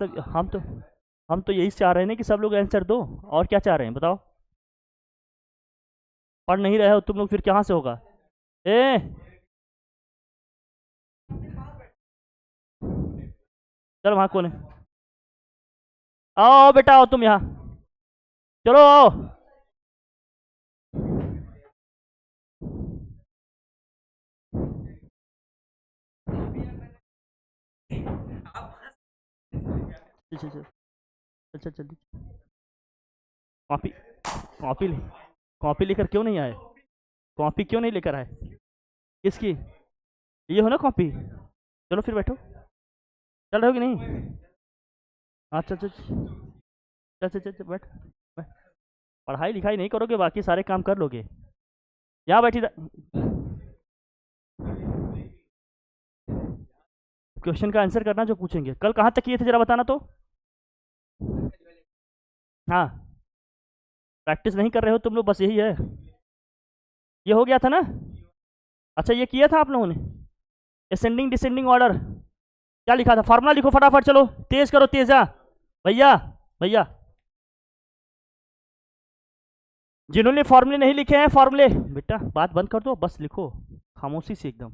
मतलब हम तो यही चाह रहे हैं ना कि सब लोग आंसर दो, और क्या चाह रहे हैं बताओ। पढ़ नहीं रहे हो तुम लोग, फिर कहाँ से होगा। ए चलो वहाँ कौन है, आओ आओ बेटा आओ तुम यहाँ, चलो आओ। चल चल चल चल चल चल। कॉपी कॉपी कॉपी लेकर क्यों नहीं आए, कॉपी क्यों नहीं लेकर आए, किसकी, ये हो ना कॉपी। चलो फिर बैठो, चल रहे हो कि नहीं। अच्छा चल चल चल चल चल, बैठ बैठ। पढ़ाई लिखाई नहीं करोगे, बाकी सारे काम कर लोगे। यहाँ बैठी क्वेश्चन का आंसर करना जो पूछेंगे। कल कहाँ तक किए थे जरा बताना तो। हाँ, प्रैक्टिस नहीं कर रहे हो तुम लोग, बस यही है। ये हो गया था ना। अच्छा ये किया था आप लोगों ने, असेंडिंग डिसेंडिंग ऑर्डर। क्या लिखा था, फार्मूला लिखो फटाफट, चलो तेज करो तेज। हाँ भैया भैया, जिन्होंने फार्मूले नहीं लिखे हैं, फार्मूले बेटा बात बंद कर दो, बस लिखो खामोशी से एकदम।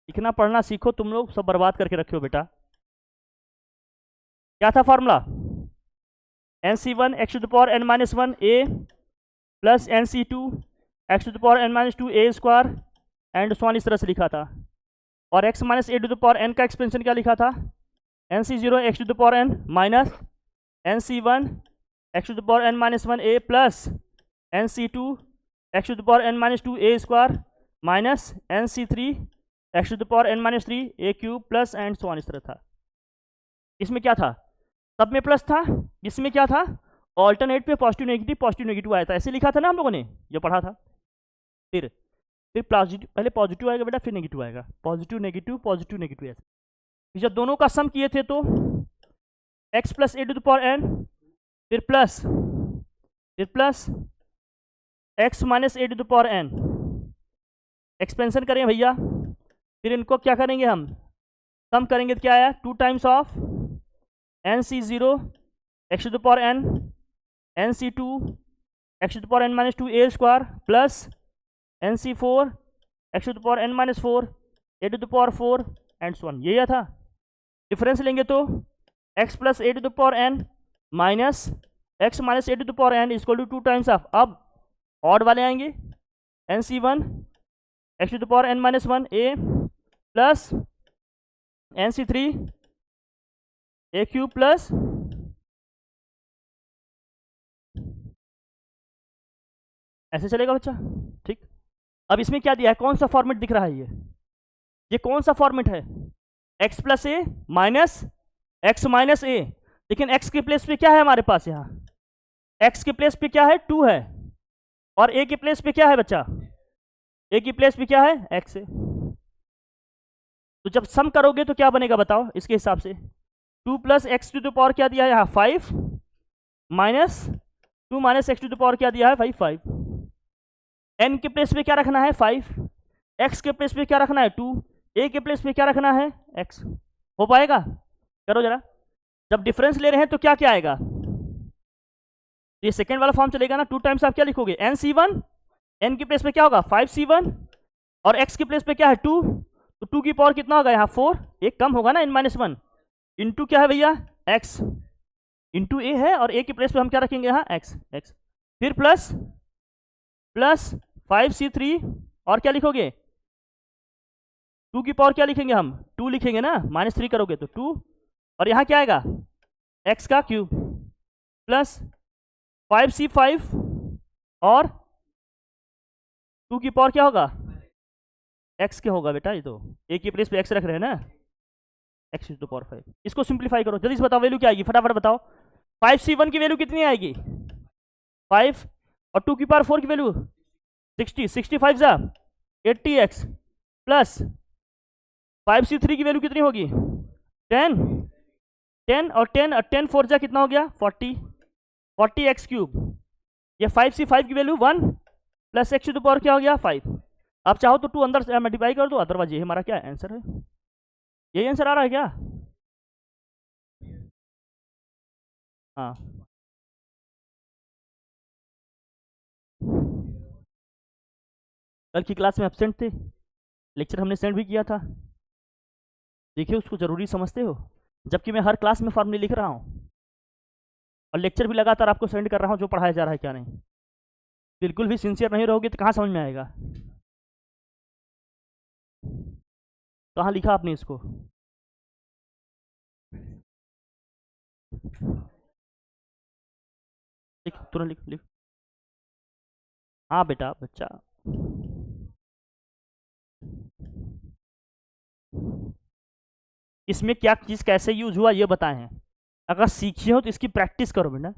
लिखना पढ़ना सीखो, तुम लोग सब बर्बाद करके रखे हो बेटा। क्या था formula, NC1 x to the power n minus one a plus NC2 x to the power n minus two a square and so on, इस तरह से लिखा था। और x minus a to the power n का expansion क्या लिखा था, NC0 x to the power n minus NC1 x to the power n minus one a plus NC2 x to the power n minus two a square minus NC3 x to the power n minus three a cube plus and so on, इस तरह था। इसमें क्या था, सब में plus था, इसमें क्या था, ऑल्टरनेट पे पॉजिटिव नेगेटिव आया था, ऐसे लिखा था ना हम लोगों ने जो पढ़ा था। फिर पॉजिटिव, पहले पॉजिटिव आएगा बेटा, फिर नेगेटिव आएगा, पॉजिटिव नेगेटिव ऐसे। जब दोनों का सम किए थे तो x plus a to the power n, फिर plus x minus a to the power n, expansion करें भैया। फिर इनको क्या करेंगे हम, सम करेंगे तो क्या आया, 2 times of NC0 x to the power n NC2 x to the power n minus two a square plus NC4 x to the power n minus four a to the power 4 and so on, ये था। Difference लेंगे तो x plus a to the power n minus x minus a to the power n equal to 2 times of, अब odd वाले आएंगे, NC1 x to the power n minus one a plus NC3 a cube plus ऐसे चलेगा बच्चा, ठीक। अब इसमें क्या दिया है, कौन सा फॉर्मेट दिख रहा है, ये कौन सा फॉर्मेट है, x प्लस ए माइनस एक्स माइनस ए, लेकिन x के प्लेस पे क्या है हमारे पास, यहाँ x के प्लेस पे क्या है 2 है, और a के प्लेस पे क्या है बच्चा, a की प्लेस पे क्या है x है। तो जब सम करोगे तो क्या बनेगा बताओ, इसके हिसाब से 2 plus x to the power क्या दिया है यहाँ 5 minus 2 minus x to the power क्या दिया है भाई 5। n के प्लेस पे क्या रखना है 5, x के प्लेस पे क्या रखना है 2, a के प्लेस पे क्या रखना है x। हो पाएगा, करो जरा। जब डिफरेंस ले रहे हैं तो क्या क्या आएगा, ये सेकेंड वाला फॉर्म चलेगा ना, 2 टाइम्स आप क्या लिखोगे NC1, n के प्लेस पे क्या होगा 5C1 और x के प्लेस पे क्या है 2, तो 2 की पावर कितना होगा यहाँ 4, एक कम होगा ना n माइनस वन, इंटू क्या है भैया x, इंटू a है, और a की प्लेस पे हम क्या रखेंगे यहाँ x। फिर प्लस 5C3 और क्या लिखोगे 2 की पावर क्या लिखेंगे हम 2 लिखेंगे ना, -3 करोगे तो 2, और यहाँ क्या आएगा x का क्यूब प्लस 5C5 और 2 की पावर क्या होगा x के होगा बेटा, ये तो a की प्लेस पे x रख रहे हैं ना, x टू द पावर 5। इसको सिंप्लीफाई करो जल्दी से, बताओ वैल्यू क्या आएगी फटाफट बताओ। 5C1 की वैल्यू कितनी आएगी 5, और 2 की पावर 4 की वैल्यू 60, 65 जा 80x प्लस 5C3 की वैल्यू कितनी होगी 10 और 10 4 जा कितना हो गया 40x क्यूब। ये 5C5 की value 1 plus x to the power क्या हो गया 5। आप चाहो तो 2 अंदर मल्टीप्लाई कर दो, अदरवाइज ये हमारा क्या आंसर है, यही आंसर आ रहा है क्या। हाँ कल की क्लास में एब्सेंट थे, लेक्चर हमने सेंड भी किया था, देखिए उसको ज़रूरी समझते हो, जबकि मैं हर क्लास में फॉर्मूले लिख रहा हूँ और लेक्चर भी लगातार आपको सेंड कर रहा हूँ जो पढ़ाया जा रहा है क्या नहीं। बिल्कुल भी सिंसियर नहीं रहोगे तो कहाँ समझ में आएगा। कहाँ लिखा आपने इसको? लिख, तुरंत लिख लिख। हाँ बेटा बच्चा, इसमें क्या चीज़ कैसे यूज हुआ ये बताएं। अगर सीखे हो तो इसकी प्रैक्टिस करो बेटा,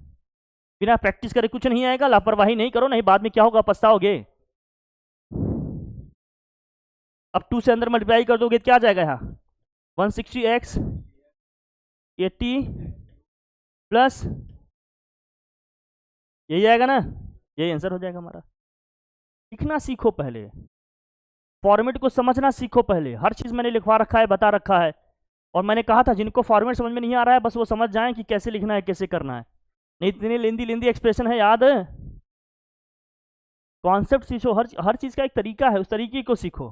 बिना प्रैक्टिस करे कुछ नहीं आएगा। लापरवाही नहीं करो, नहीं बाद में क्या होगा, पछताओगे। अब 2 से अंदर मल्टीप्लाई कर दोगे तो क्या आ जाएगा यहाँ, 160x 80 प्लस, यही आएगा ना, यही आंसर हो जाएगा हमारा। लिखना सीखो पहले, फॉर्मेट को समझना सीखो पहले। हर चीज़ मैंने लिखवा रखा है, बता रखा है, और मैंने कहा था जिनको फॉर्मेट समझ में नहीं आ रहा है बस वो समझ जाएं कि कैसे लिखना है कैसे करना है, नहीं इतनी लेंदी लेंदी एक्सप्रेशन है याद है। कॉन्सेप्ट सीखो, हर चीज़ का एक तरीका है, उस तरीके को सीखो।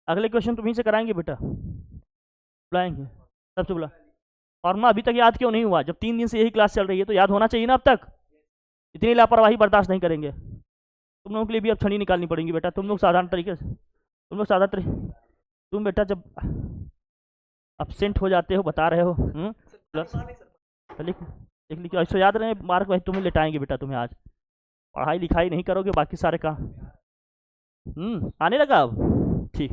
अगले क्वेश्चन तुम्हीं से कराएंगे बेटा, बुलाएंगे सबसे बुला। फॉर्मा अभी तक याद क्यों नहीं हुआ, जब 3 दिन से यही क्लास चल रही है तो याद होना चाहिए ना अब तक। इतनी लापरवाही बर्दाश्त नहीं करेंगे, तुम लोगों के लिए भी अब छड़ी निकालनी पड़ेगी बेटा। तुम लोग साधारण तरीके से, तुम लोग साधारण तरीके, तुम बेटा जब अपसेंट हो जाते हो बता रहे हो प्लस लिख लिख लिख ऐसे याद रहे मार्क भाई तुम्हें लिटाएंगे बेटा। तुम्हें आज पढ़ाई लिखाई नहीं करोगे बाकी सारे काम आने लगा अब ठीक।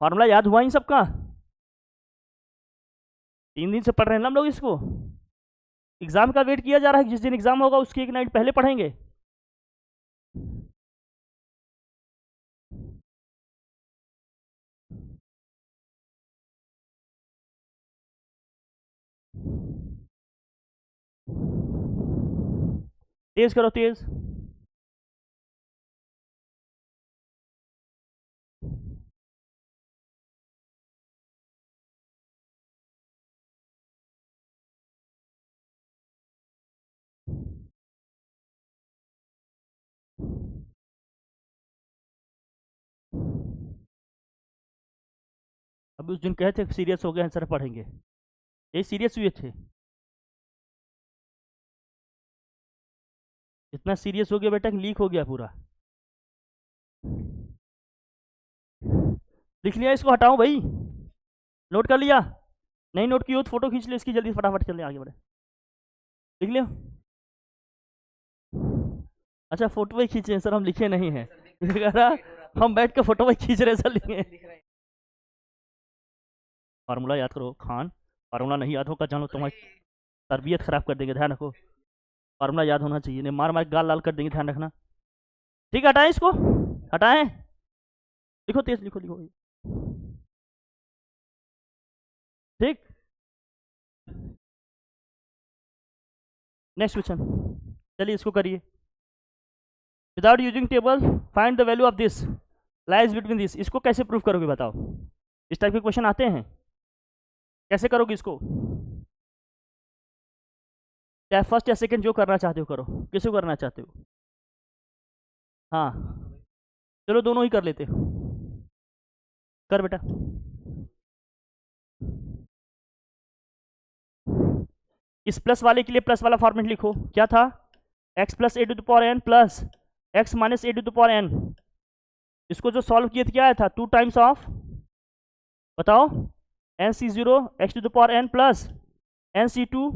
फॉर्मूला याद हुआ ही सबका, 3 दिन से पढ़ रहे हैं ना हम लोग इसको। एग्जाम का वेट किया जा रहा है, जिस दिन एग्जाम होगा उसकी एक नाइट पहले पढ़ेंगे। तेज करो तेज। अभी उस दिन कहे थे सीरियस हो गए आंसर पढ़ेंगे, यही सीरियस हुए थे। इतना सीरियस हो गया बेटा कि लीक हो गया पूरा। लिख लिया इसको, हटाओ भाई, नोट कर लिया, नहीं नोट की हो तो फोटो खींच लो इसकी, जल्दी फटाफट चलने आगे बढ़े। लिख लिया, अच्छा फोटो ही खींचे सर, हम लिखे नहीं है। हम बैठ के फोटो ही खींच रहे सर, लिखे। फार्मूला याद करो खान, फार्मूला नहीं याद होगा जानो तुम्हारी तरबियत खराब कर देंगे, ध्यान रखो। फार्मूला याद होना चाहिए, नहीं मार मार गाल लाल कर देंगे, ध्यान रखना। ठीक है हटाएं इसको, हटाएं, लिखो तेज लिखो लिखो। ठीक, नेक्स्ट क्वेश्चन, चलिए इसको करिए। Without using table find the value of this lies between this. इसको कैसे प्रूव करोगे बताओ, इस टाइप के क्वेश्चन आते हैं, कैसे करोगे इसको? चाहे फर्स्ट या सेकंड जो करना चाहते हो करो, किसे करना चाहते हो? हाँ चलो दोनों ही कर लेते हो, कर बेटा। इस प्लस वाले के लिए प्लस वाला फॉर्मेट लिखो, क्या था, x plus a to the power n plus x minus a to the power n. इसको जो सॉल्व किए थे क्या आया था, 2 टाइम्स ऑफ, बताओ, n C zero x to the power n plus n C two.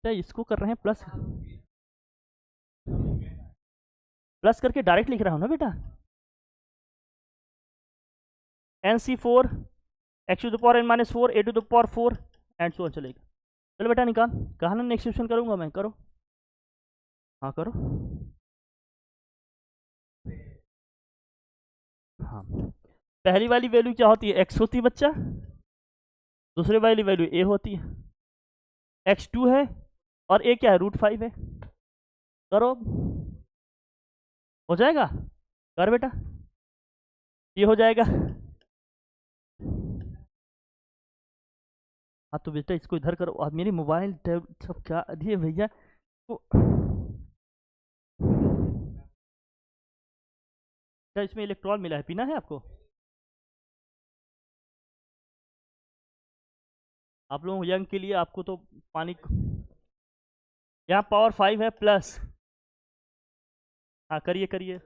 इसको कर रहे हैं प्लस, प्लस करके डायरेक्ट लिख रहा हूं ना बेटा, n C four x to the power N minus 4 a to the power 4 and so चलेगा। चलो बेटा निकाल, कहा ना नेक्स्ट क्वेश्चन करूंगा मैं, करो, हाँ करो। हाँ पहली वाली वैल्यू क्या होती है, एक्स होती है बच्चा, दूसरी वाली वैल्यू ए होती है, x2 है और ए क्या है, √5 है। करो, हो जाएगा, कर बेटा। ये हो जाएगा। हाँ तो बेटा इसको इधर करो, और मेरी मोबाइल टैब सब क्या दिए भैया तो। क्या इसमें इलेक्ट्रॉन मिला है, पीना है आपको? आप लोग यंग के लिए आपको तो पानी, यहाँ पावर 5 है प्लस। हाँ करिए करिए।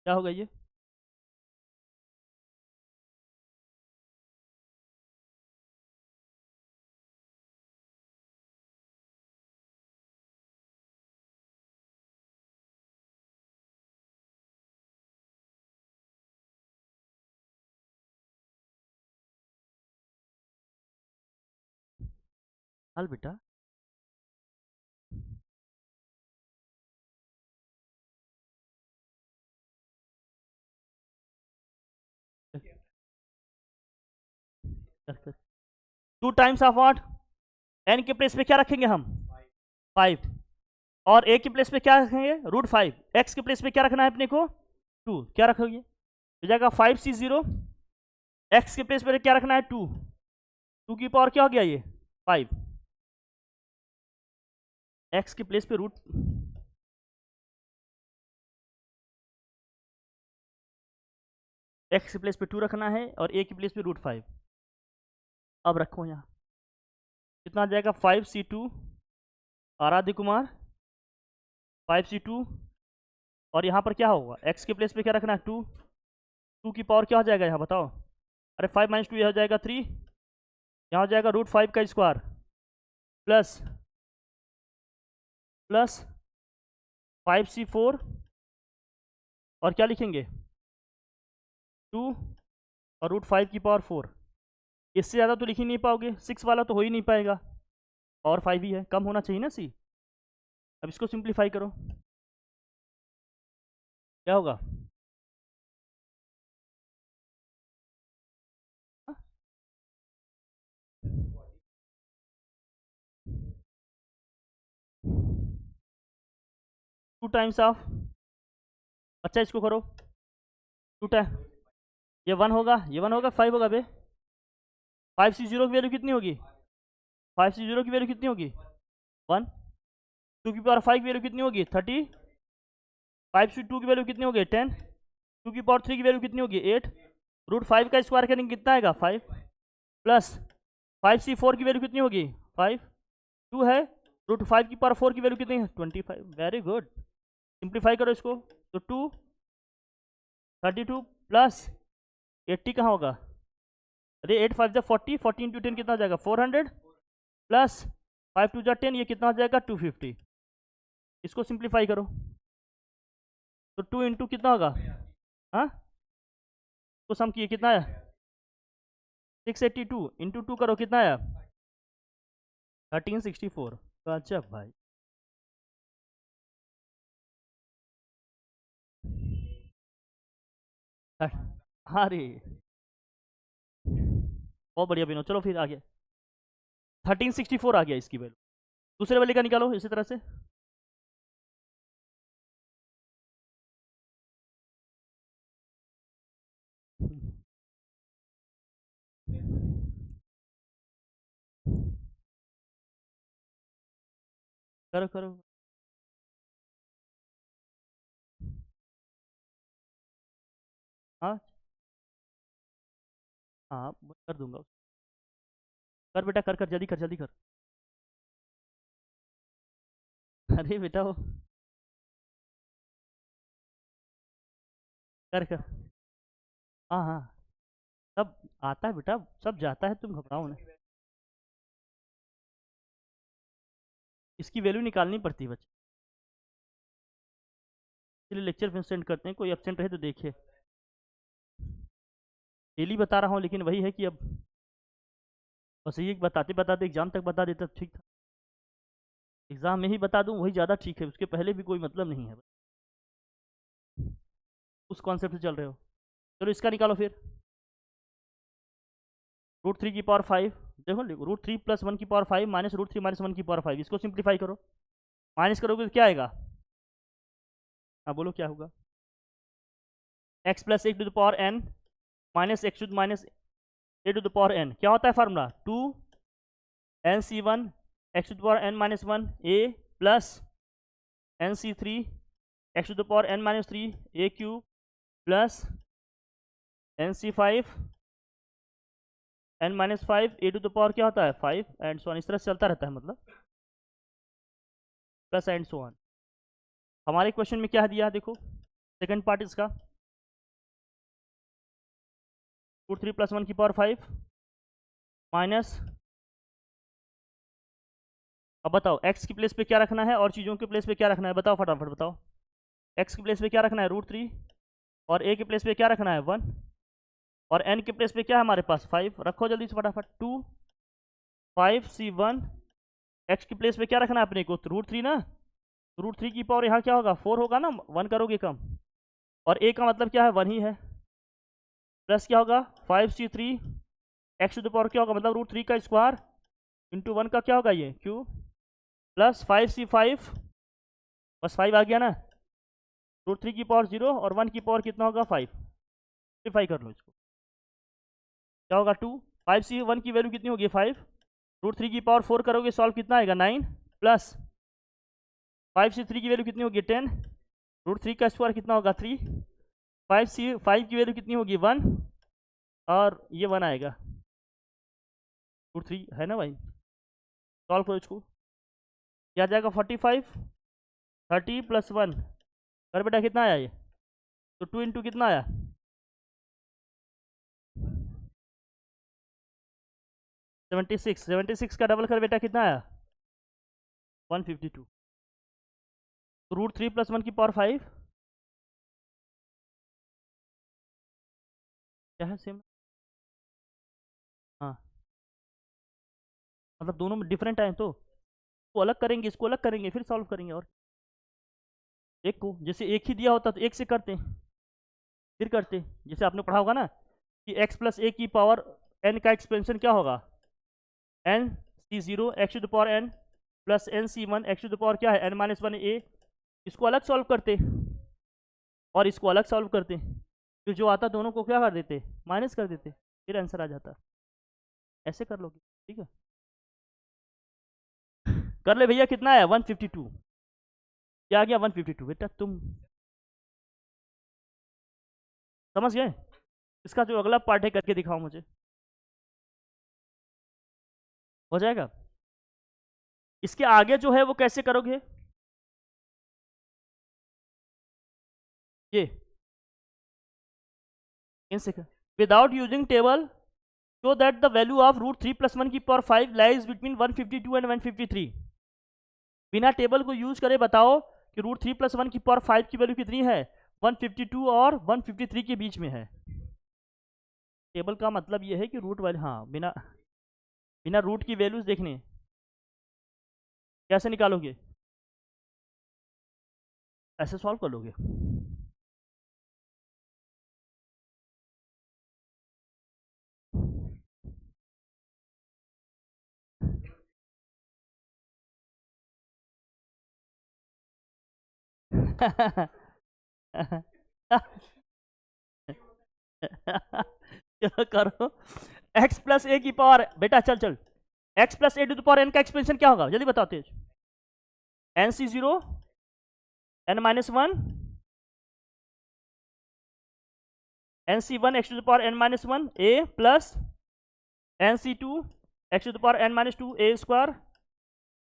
क्या होगा ये? हल बेटा। Two times of what? N के प्लेस पे क्या रखेंगे हम? 5। और ए के प्लेस पे क्या रखेंगे? √5। एक्स के प्लेस पे क्या रखना है अपने को? 2। क्या रखोगे? हो जाएगा 5c0। एक्स के प्लेस पे क्या रखना है? 2। 2 की पावर क्या हो गया ये? 5। एक्स के प्लेस पे रूट, एक्स के प्लेस पे 2 रखना है और ए के प्लेस पे √5। अब रखो यहाँ, कितना आ जाएगा? 5c2 आराध्य कुमार 5c2। और यहाँ पर क्या होगा? एक्स के प्लेस पे क्या रखना है? 2। 2 की पावर क्या हो जाएगा यहाँ बताओ? अरे 5 - 2 यह हो जाएगा 3। यहाँ हो जाएगा √5 का स्क्वायर प्लस प्लस 5c4 और क्या लिखेंगे? 2 और √5 की पावर 4। इससे ज़्यादा तो लिख ही नहीं पाओगे, 6 वाला तो हो ही नहीं पाएगा, पावर 5 ही है, कम होना चाहिए ना सी। अब इसको सिंप्लीफाई करो, क्या होगा? हाँ? 2 टाइम्स ऑफ, अच्छा इसको करो 2 टाइम, ये 1 होगा, ये 1 होगा, 5 होगा बे। 5c0 की वैल्यू कितनी होगी? 5c0 की वैल्यू कितनी होगी? 1। 2 की पावर 5 की वैल्यू कितनी होगी? 30। 5c2 की वैल्यू कितनी होगी? 10। 2 की पावर 3 की वैल्यू कितनी होगी? 8। √5 का स्क्वायर करेंगे कितना आएगा? 5 प्लस 5c4 की वैल्यू कितनी होगी? 5। 2 है, √5 की पावर 4 की वैल्यू कितनी है? 25। वेरी गुड, सिंप्लीफाई करो इसको तो 2 32 प्लस 80 कहाँ होगा? अरे 8 5 जा 40, 40 × 10 कितना हो जाएगा? 400 प्लस 5 2 जा 10, ये कितना हो जाएगा? 250। इसको सिंप्लीफाई करो तो 2 × कितना होगा? हाँ तो सम किए कितना है? 682 × 2 करो कितना है? 1364। गजब भाई। अरे बहुत बढ़िया बिनो, चलो फिर आगे 1364 आ गया इसकी वैल्यू। दूसरे वाले का निकालो इसी तरह से। करो करो। हाँ हाँ कर दूंगा। कर बेटा कर कर, जल्दी कर जल्दी कर। अरे बेटा वो कर कर। हाँ हाँ सब आता है बेटा, सब जाता है, तुम घबराओ ना। इसकी वैल्यू निकालनी पड़ती है बच्चे, इसलिए लेक्चर में सेंड करते हैं, कोई एब्सेंट रहे तो देखिए। डेली बता रहा हूँ लेकिन वही है कि अब बस ये बताते बताते एग्जाम तक बता देता तो ठीक था। एग्जाम में ही बता दूँ वही ज़्यादा ठीक है, उसके पहले भी कोई मतलब नहीं है, उस कॉन्सेप्ट से चल रहे हो। चलो इसका निकालो फिर। √3 की पावर 5, देखो √3 + 1 की पावर 5 माइनस √3 - 1 की पावर 5, इसको सिंप्लीफाई करो, माइनस करोगे तो क्या आएगा? हाँ बोलो क्या होगा। X plus a to the power N minus x two minus a to the power n, क्या होता है formula, 2 NC1 x to the power N minus 1 a plus NC3 x to the power N minus 3 a cube plus NC5 n minus 5 a to the power क्या होता है 5 and so on, इस तरह से चलता रहता है, मतलब प्लस एंड सो ऑन। हमारे क्वेश्चन में क्या दिया देखो, सेकंड पार्ट इसका √3 + 1 की पावर 5 माइनस, अब बताओ x की प्लेस पे क्या रखना है और चीज़ों के प्लेस पे क्या रखना है, बताओ फटाफट बताओ। x की प्लेस पे क्या रखना है √3 और a के प्लेस पे क्या रखना है 1 और n के प्लेस पे क्या है हमारे पास 5, रखो जल्दी से फटाफट। 2 5C1 x की प्लेस पे क्या रखना है अपने को √3 ना, √3 की पावर यहाँ क्या होगा 4 होगा ना, 1 करोगे कम, और a का मतलब क्या है 1 ही है, प्लस क्या होगा 5C3 x to the power क्या होगा मतलब √3 का स्क्वायर इंटू 1 का क्या होगा ये क्यू प्लस 5C5 बस 5 आ गया ना, √3 की पावर 0 और 1 की पावर कितना होगा 5, सिम्प्लीफाई कर लो इसको, क्या होगा 2 5C1 की वैल्यू कितनी होगी 5, √3 की पावर 4 करोगे सॉल्व कितना आएगा 9 प्लस 5C3 की वैल्यू कितनी होगी 10, √3 का स्क्वायर कितना होगा 3, 5 की वैल्यू कितनी होगी 1 और ये 1 आएगा, √3 है ना भाई, सॉल्व करो इसको, क्या आ जाएगा 45 30 + 1 कर बेटा कितना आया ये, तो 2 इंटू कितना आया 76 का डबल कर बेटा कितना आया 152, तो √3 + 1 की पावर 5 क्या है सेम, हाँ मतलब दोनों में डिफरेंट आए तो वो अलग करेंगे, इसको अलग करेंगे फिर सॉल्व करेंगे, और एक को जैसे एक ही दिया होता तो एक से करते फिर करते, जैसे आपने पढ़ा होगा ना कि x + a की पावर n का एक्सपेंशन क्या होगा NC0 x to the power n plus NC1 x to the power क्या है n माइनस 1 a, इसको अलग सॉल्व करते और इसको अलग सॉल्व करते, फिर जो आता दोनों को क्या कर देते माइनस कर देते, फिर आंसर आ जाता, ऐसे कर लोगे ठीक है। कर ले भैया कितना है 152, क्या आ गया 152, बेटा तुम समझ गए, इसका जो अगला पार्ट है करके दिखाओ मुझे, हो जाएगा। इसके आगे जो है वो कैसे करोगे, ये in second without using table so that the value of √3 + 1 की पावर 5 lies between 152 and 153, बिना टेबल को यूज करे बताओ कि √3 + 1 की पावर 5 की वैल्यू कितनी है 152 और 153 के बीच में है, टेबल का मतलब ये है कि रूट वैल्यू, हाँ बिना बिना रूट की वैल्यूज देखने कैसे निकालोगे, ऐसे सॉल्व कर लोगे क्या करो x + a की पावर बेटा चल चल x + a to the power n का एक्सपेंशन क्या होगा जल्दी बताओ तेज, NC0 n-1 NC1 x to the power n-1 a plus NC2 x to the power n-2 a square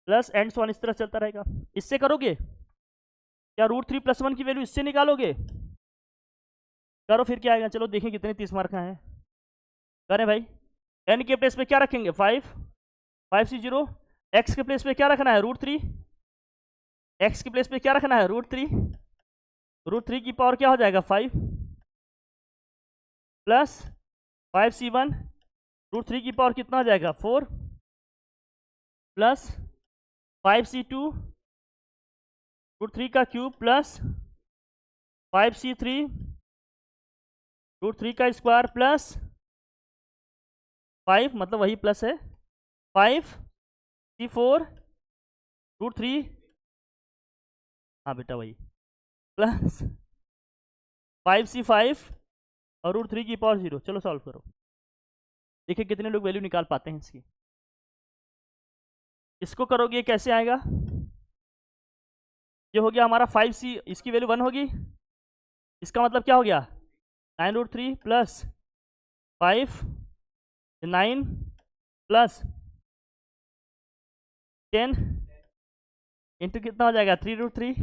plus and so on, इस तरह चलता रहेगा। इससे करोगे क्या √3 + 1 की वैल्यू इससे निकालोगे, करो फिर क्या आएगा, चलो देखें कितने 30 मार्क का है, करें भाई। n के प्लेस पे क्या रखेंगे 5C0, x के प्लेस पे क्या रखना है √3, x के प्लेस पे क्या रखना है √3 की पावर क्या हो जाएगा 5 प्लस 5C1 √3 की पावर कितना हो जाएगा 4 प्लस 5C2 √3 का क्यूब प्लस 5C3 √3 का स्क्वायर प्लस 5 मतलब वही प्लस है 5C4 √3, हाँ बेटा वही प्लस 5c5 और √3 की पावर 0। चलो सॉल्व करो, देखिए कितने लोग वैल्यू निकाल पाते हैं इसकी। इसको करोगे कैसे आएगा? ये हो गया हमारा 5c, इसकी वैल्यू 1 होगी, इसका मतलब क्या हो गया 9√3 प्लस 5 9 प्लस 10 इंटू कितना हो जाएगा 3√3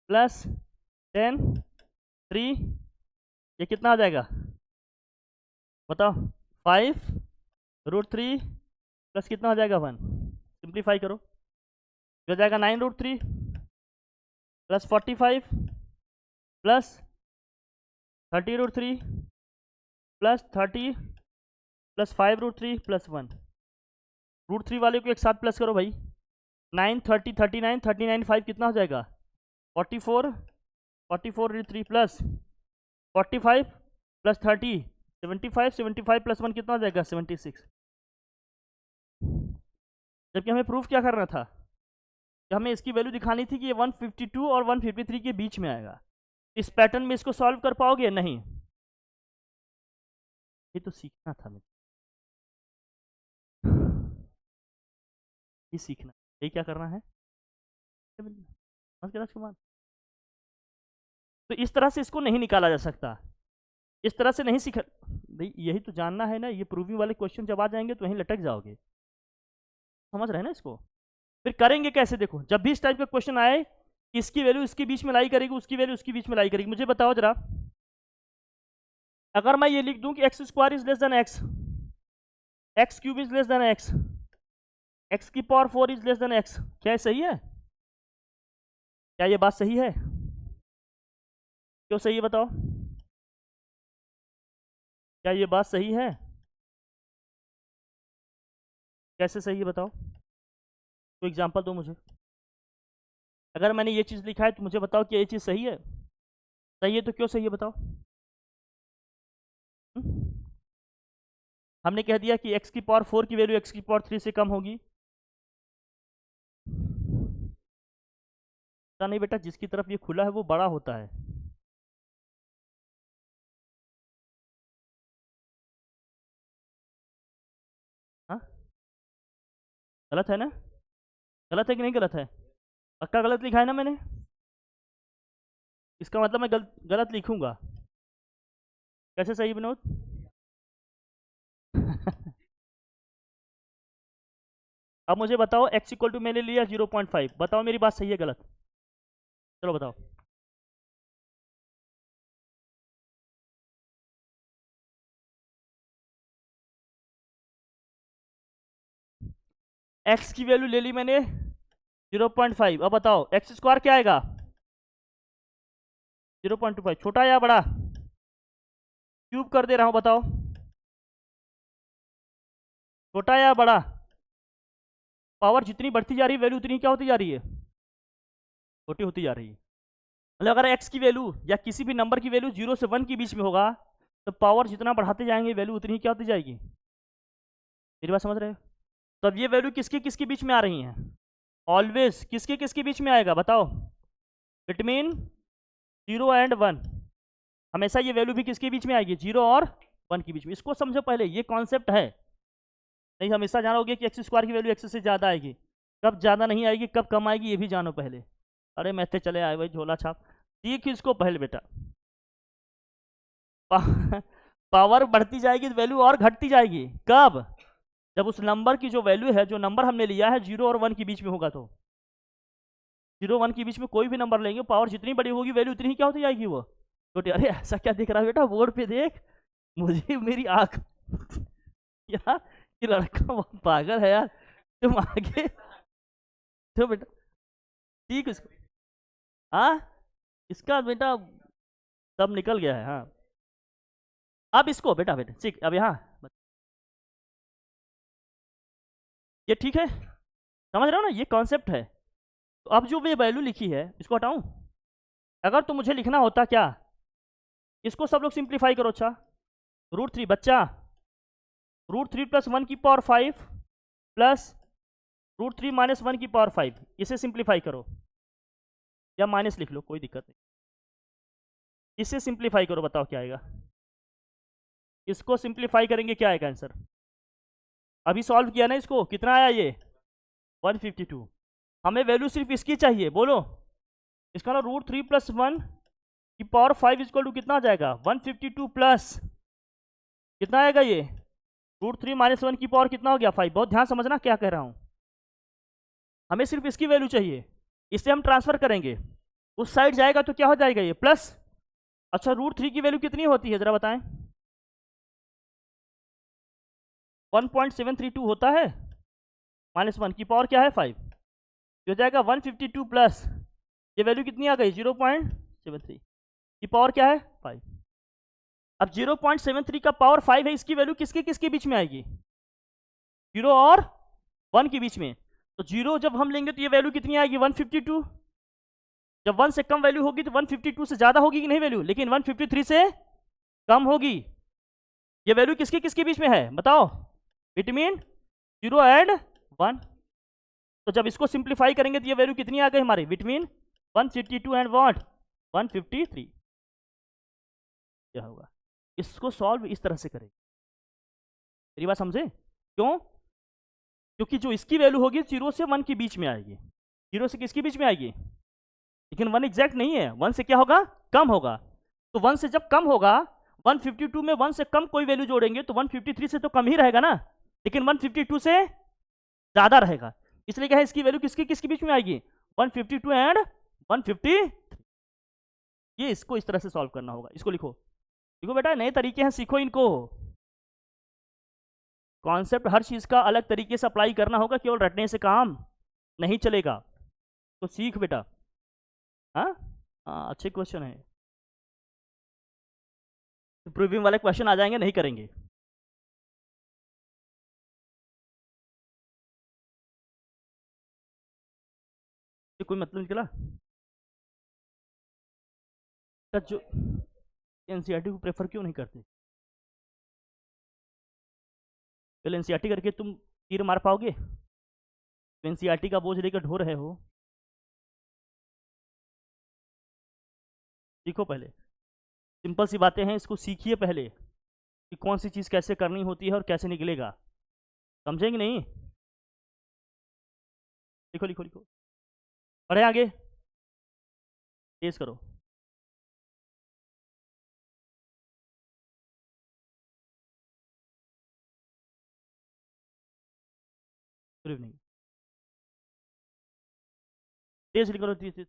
प्लस 10 3, ये कितना हो जाएगा बताओ 5√3 प्लस कितना हो जाएगा 1। सिंप्लीफाई करो, हो जाएगा 9√3 plus 45 plus 30√3 plus 30 plus 5√3 plus 1। √3 वाले को एक साथ प्लस करो भाई, 9 30 39 39 5 कितना हो जाएगा 44 44√3 प्लस 45 प्लस 30 75 75 प्लस 1 कितना हो जाएगा 76। जबकि हमें प्रूफ क्या करना था कि हमें इसकी वैल्यू दिखानी थी कि ये 152 और 153 के बीच में आएगा। इस पैटर्न में इसको सॉल्व कर पाओगे नहीं, ये तो सीखना था मुझे, ये सीखना, ये क्या करना है कुमार। तो इस तरह से इसको नहीं निकाला जा सकता, इस तरह से नहीं सीखा भाई, यही तो जानना है ना। ये प्रूविंग वाले क्वेश्चन जब आ जाएंगे तो वहीं लटक जाओगे, समझ रहे हैं ना इसको। फिर करेंगे कैसे, देखो जब भी इस टाइप का क्वेश्चन आए, इसकी वैल्यू इसके बीच में लाई करेगी, उसकी वैल्यू उसके बीच में लाई करेगी। मुझे बताओ जरा, अगर मैं ये लिख दूं कि x² is less than x, x³ is less than x, x⁴ is less than x, क्या सही है? क्या ये बात सही है? क्यों सही है बताओ, क्या ये बात सही है? कैसे सही है बताओ, तो एग्जांपल दो मुझे। अगर मैंने ये चीज़ लिखा है तो मुझे बताओ कि ये चीज़ सही है। सही है तो क्यों सही है बताओ। हमने कह दिया कि x⁴ की वैल्यू x⁴ से कम होगी। नहीं बेटा, जिसकी तरफ ये खुला है वो बड़ा होता है। हाँ, गलत है ना? गलत है कि नहीं गलत है? पक्का गलत लिखा है ना मैंने? इसका मतलब मैं गलत लिखूंगा। कैसे सही विनोद? अब मुझे बताओ x मैंने लिया 0.5, बताओ मेरी बात सही है गलत? चलो बताओ। x की वैल्यू ले ली मैंने 0.5, अब बताओ x² क्या आएगा 0.25, छोटा या बड़ा? क्यूब कर दे रहा हूं, बताओ छोटा या बड़ा? पावर जितनी बढ़ती जा रही है वैल्यू उतनी क्या होती जा रही है, छोटी होती जा रही है। मतलब अगर x की वैल्यू या किसी भी नंबर की वैल्यू 0 से 1 के बीच में होगा तो पावर जितना बढ़ाते जाएंगे वैल्यू उतनी क्या होती जाएगी। मेरी बात समझ रहे हो? तो अब ये वैल्यू किसके किसके बीच में आ रही हैं? ऑलवेज किसके किसके बीच में आएगा बताओ, बिटवीन 0 एंड 1। हमेशा ये वैल्यू भी किसके बीच में आएगी 0 और 1 के बीच में। इसको समझो पहले, ये कॉन्सेप्ट है। नहीं हमेशा जानोगे कि x² की वैल्यू x से ज़्यादा आएगी, कब ज़्यादा नहीं आएगी कब कम आएगी ये भी जानो पहले। अरे मैथे चले आए भाई झोला छाप, सीख इसको पहले बेटा। पावर बढ़ती जाएगी तो वैल्यू और घटती जाएगी, कब? जब उस नंबर की जो वैल्यू है, जो नंबर हमने लिया है 0 और 1 के बीच में होगा। तो 0 1 के बीच में कोई भी नंबर लेंगे, पावर जितनी बड़ी होगी वैल्यू उतनी ही क्या होती जाएगी वो छोटी। अरे ऐसा क्या दिख रहा है बेटा, बोर्ड पे देख, मुझे मेरी आंख यार ये लड़का बहुत पागल है यार। तुम आगे तो बेटा ठीक इसको, हाँ इसका बेटा सब निकल गया है। हाँ अब इसको बेटा बेटा ठीक, अब यहाँ ये ठीक है, समझ रहे हो ना, ये कॉन्सेप्ट है। तो अब जो ये वैल्यू लिखी है इसको हटाऊं? अगर तो मुझे लिखना होता क्या, इसको सब लोग सिंप्लीफाई करो। अच्छा √3 बच्चा, √3 प्लस 1 की पावर 5 प्लस √3 माइनस 1 की पावर 5, इसे सिंप्लीफाई करो या माइनस लिख लो कोई दिक्कत नहीं। इसे सिंप्लीफाई करो, बताओ क्या आएगा। इसको सिंप्लीफाई करेंगे क्या आएगा आंसर। अभी सॉल्व किया ना इसको, कितना आया ये 152। हमें वैल्यू सिर्फ इसकी चाहिए, बोलो। इसका ना √3 + 1 की पावर 5 इक्वल टू कितना आ जाएगा 152 प्लस कितना आएगा ये √3 - 1 की पावर कितना हो गया 5। बहुत ध्यान समझना क्या कह रहा हूं। हमें सिर्फ इसकी वैल्यू चाहिए, इसे हम ट्रांसफर करेंगे, उस साइड जाएगा तो क्या हो जाएगा ये प्लस। अच्छा √3 की वैल्यू कितनी होती है जरा बताएं। 1.732 होता है, -1 की पावर क्या है 5, हो जाएगा 152 प्लस ये वैल्यू कितनी आ गई 0.73 की पावर क्या है 5। अब 0.73 का पावर 5 है, इसकी वैल्यू किसके किसके बीच में आएगी 0 और 1 के बीच में। तो 0 जब हम लेंगे तो ये वैल्यू कितनी आएगी 152। जब 1 से कम वैल्यू होगी तो 152 से ज़्यादा होगी कि नहीं वैल्यू, लेकिन 153 से कम होगी। ये वैल्यू किसके किसके बीच में है बताओ, बिटवीन 0 एंड 1। तो जब इसको सिंप्लीफाई करेंगे तो ये वैल्यू कितनी आ गई हमारी बिटवीन 152 एंड व्हाट 153। क्या होगा, इसको सॉल्व इस तरह से करें। मेरी बात समझे क्यों, क्योंकि जो इसकी वैल्यू होगी 0 से 1 के बीच में आएगी, 0 से किसके बीच में आएगी, लेकिन 1 एग्जैक्ट नहीं है, 1 से क्या होगा कम होगा। तो 1 से जब कम होगा 152 में 1 से कम कोई वैल्यू जोड़ेंगे तो 153 से तो कम ही रहेगा ना, लेकिन 152 से ज्यादा रहेगा। इसलिए क्या है इसकी वैल्यू किसके किसके बीच में आएगी 152 एंड 153। ये इसको इस तरह से सॉल्व करना होगा। इसको लिखो, देखो बेटा नए तरीके हैं, सीखो इनको। कॉन्सेप्ट हर चीज का अलग तरीके से अप्लाई करना होगा, केवल रटने से काम नहीं चलेगा। तो सीख बेटा। हाँ अच्छे क्वेश्चन है, तो प्रूविंग वाले क्वेश्चन आ जाएंगे, नहीं करेंगे। ये कोई मतलब निकला जो एनसीईआरटी को प्रेफर क्यों नहीं करते। पहले एनसीईआरटी करके तुम तीर मार पाओगे, एनसीईआरटी का बोझ लेकर ढो रहे हो। सीखो पहले, सिंपल सी बातें हैं, इसको सीखिए पहले कि कौन सी चीज़ कैसे करनी होती है और कैसे निकलेगा, समझेंगे नहीं। लिखो लिखो लिखो, पढ़े आगे, तेज करो। गुड इवनिंग, तेज लिखो, तेज।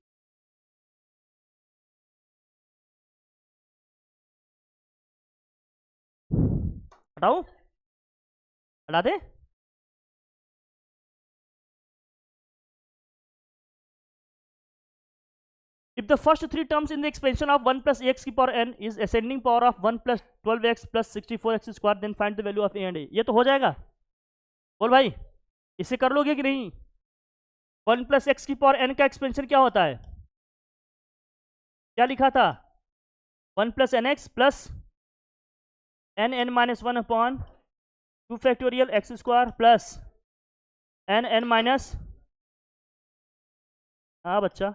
हटाओ, हटा दे। If the first three terms in the expansion of 1 plus ax की power n is ascending power of 1 plus 12x plus 64x square, then find the value of a and a। ये तो हो जाएगा, बोल भाई इसे कर लोगे कि नहीं। 1 plus x की पावर n का एक्सपेंशन क्या होता है, क्या लिखा था 1 plus nx plus n(n-1) upon 2 factorial x square plus n(n-), हाँ बच्चा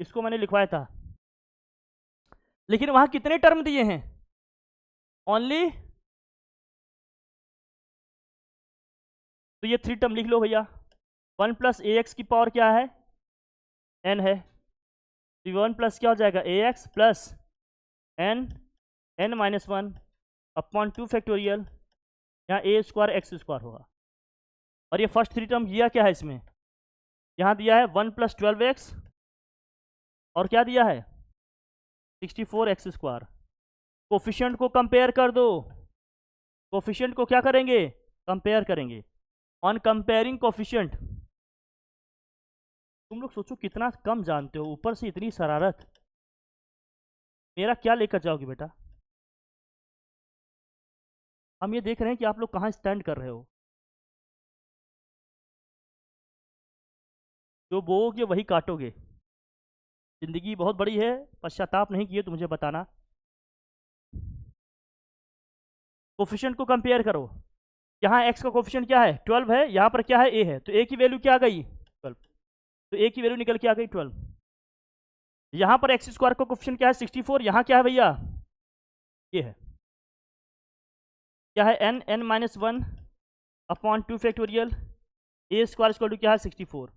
इसको मैंने लिखवाया था, लेकिन वहां कितने टर्म दिए हैं ओनली, तो ये 3 टर्म लिख लो भैया। 1 plus ax की पावर क्या है n है, तो 1 प्लस क्या हो जाएगा ax plus n(n-1) upon 2 factorial, यहाँ a स्क्वायर x स्क्वायर होगा। और ये फर्स्ट 3 टर्म दिया क्या है इसमें, यहाँ दिया है 1 plus 12x और क्या दिया है 64x स्क्वायर। कोफिशिएंट को कंपेयर कर दो, कोफिशिएंट को क्या करेंगे कंपेयर करेंगे। ऑन कंपेयरिंग कोफिशिएंट, तुम लोग सोचो कितना कम जानते हो, ऊपर से इतनी शरारत, मेरा क्या लेकर जाओगे बेटा। हम ये देख रहे हैं कि आप लोग कहाँ स्टैंड कर रहे हो, जो बोओगे वही काटोगे। जिंदगी बहुत बड़ी है, पश्चाताप नहीं किए तो मुझे बताना। कोफिशिएंट को कंपेयर करो, यहाँ x का कोफिशिएंट क्या है 12 है, यहाँ पर क्या है a है, तो a की वैल्यू क्या आ गई 12, तो a की वैल्यू निकल के आ गई 12। यहाँ पर एक्स स्क्वायर का कोफिशिएंट क्या है 64, यहाँ क्या है भैया, ये है, क्या है n minus 1 upon 2 factorial a square equal to क्या है 64,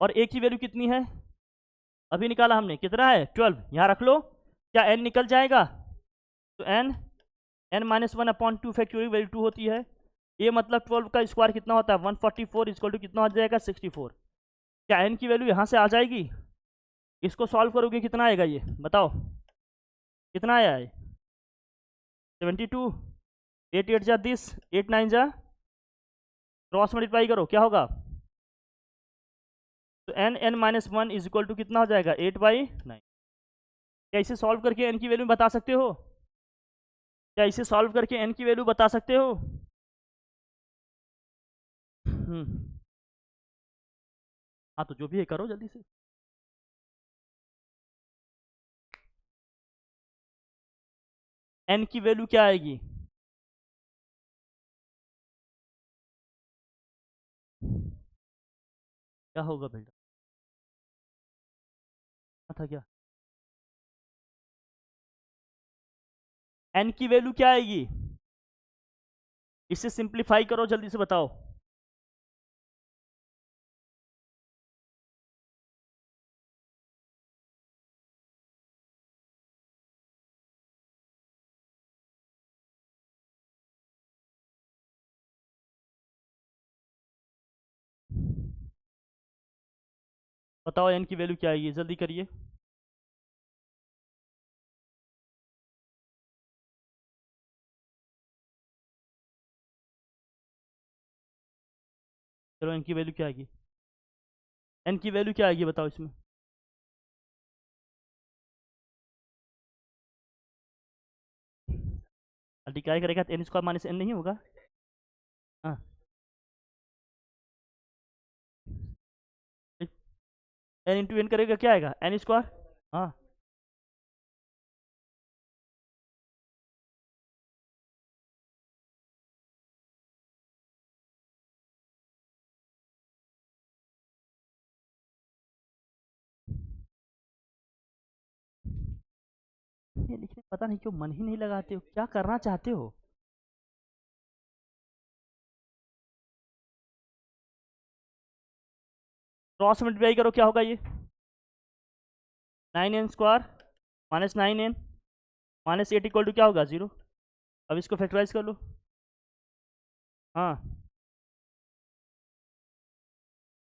और ए की वैल्यू कितनी है, अभी निकाला हमने, कितना है 12, यहाँ रख लो, क्या n निकल जाएगा, तो n minus 1 upon 2 factorial value 2 होती है, ये मतलब 12 का स्क्वायर कितना होता है 144 इक्वल टू कितना हो जाएगा 64, क्या n की वैल्यू यहाँ से आ जाएगी, इसको सॉल्व करोगे कितना आएगा ये बताओ, कितना आया है 72, 8 8 जा 10, 8 9 जा, क्रॉस मल्टीप्लाई करो क्या होगा, तो n minus 1 is equal to कितना हो जाएगा 8/9। क्या इसे सॉल्व करके n की वैल्यू बता सकते हो, क्या इसे सॉल्व करके n की वैल्यू बता सकते हो, हाँ तो जो भी है करो जल्दी से, n की वैल्यू क्या आएगी, क्या होगा बेटा, था क्या, n की वैल्यू क्या आएगी, इसे सिंप्लीफाई करो जल्दी से बताओ, बताओ n की वैल्यू क्या आएगी, जल्दी करिए, चलो n की वैल्यू क्या आएगी, n की वैल्यू क्या आएगी बताओ इसमें, मल्टीप्लाई करेगा तो n स्क्वायर माइनस n नहीं होगा, हाँ n इंटू एन करेगा क्या आएगा n स्क्वायर, हाँ ये लिखने पता नहीं क्यों मन ही नहीं लगाते हो, क्या करना चाहते हो, क्रॉस मल्टीप्लाई करो क्या होगा ये 9n square minus 9n minus 8 equal to क्या होगा 0, अब इसको फैक्टराइज कर लो, हाँ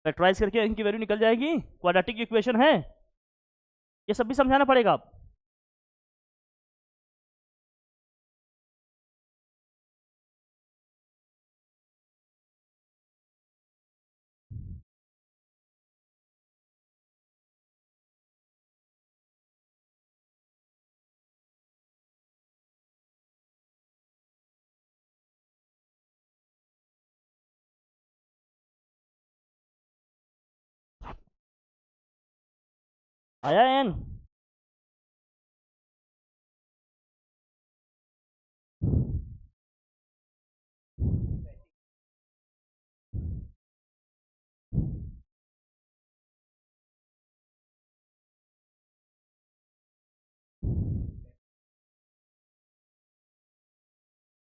फैक्टराइज करके इनकी वैल्यू निकल जाएगी, क्वाड्रेटिक इक्वेशन है, ये सब भी समझाना पड़ेगा आप, आया n,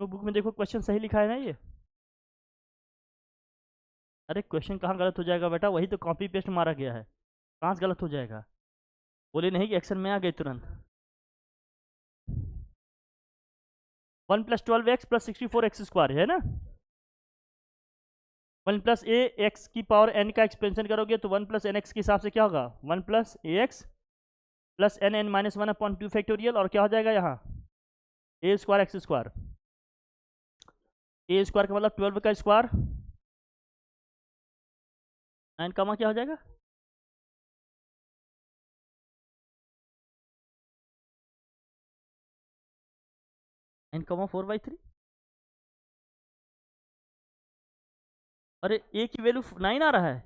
तो बुक में देखो क्वेश्चन सही लिखा है ना ये, अरे क्वेश्चन कहाँ गलत हो जाएगा बेटा, वही तो कॉपी पेस्ट मारा गया है, कहाँ से गलत हो जाएगा, बोले नहीं कि एक्शन में आ गए तुरंत, 1 plus 12x plus 64x square है ना, 1 प्लस ए एक्स की पावर n का एक्सपेंशन करोगे तो 1 प्लस एन एक्स के हिसाब से क्या होगा 1 plus A X plus N N minus 1 upon 2 factorial, और क्या हो जाएगा यहाँ A square X square, A square का मतलब 12 का स्क्वायर, 9 कामा क्या हो जाएगा, n कामा 4/3, अरे ए की वैल्यू 9 आ रहा है,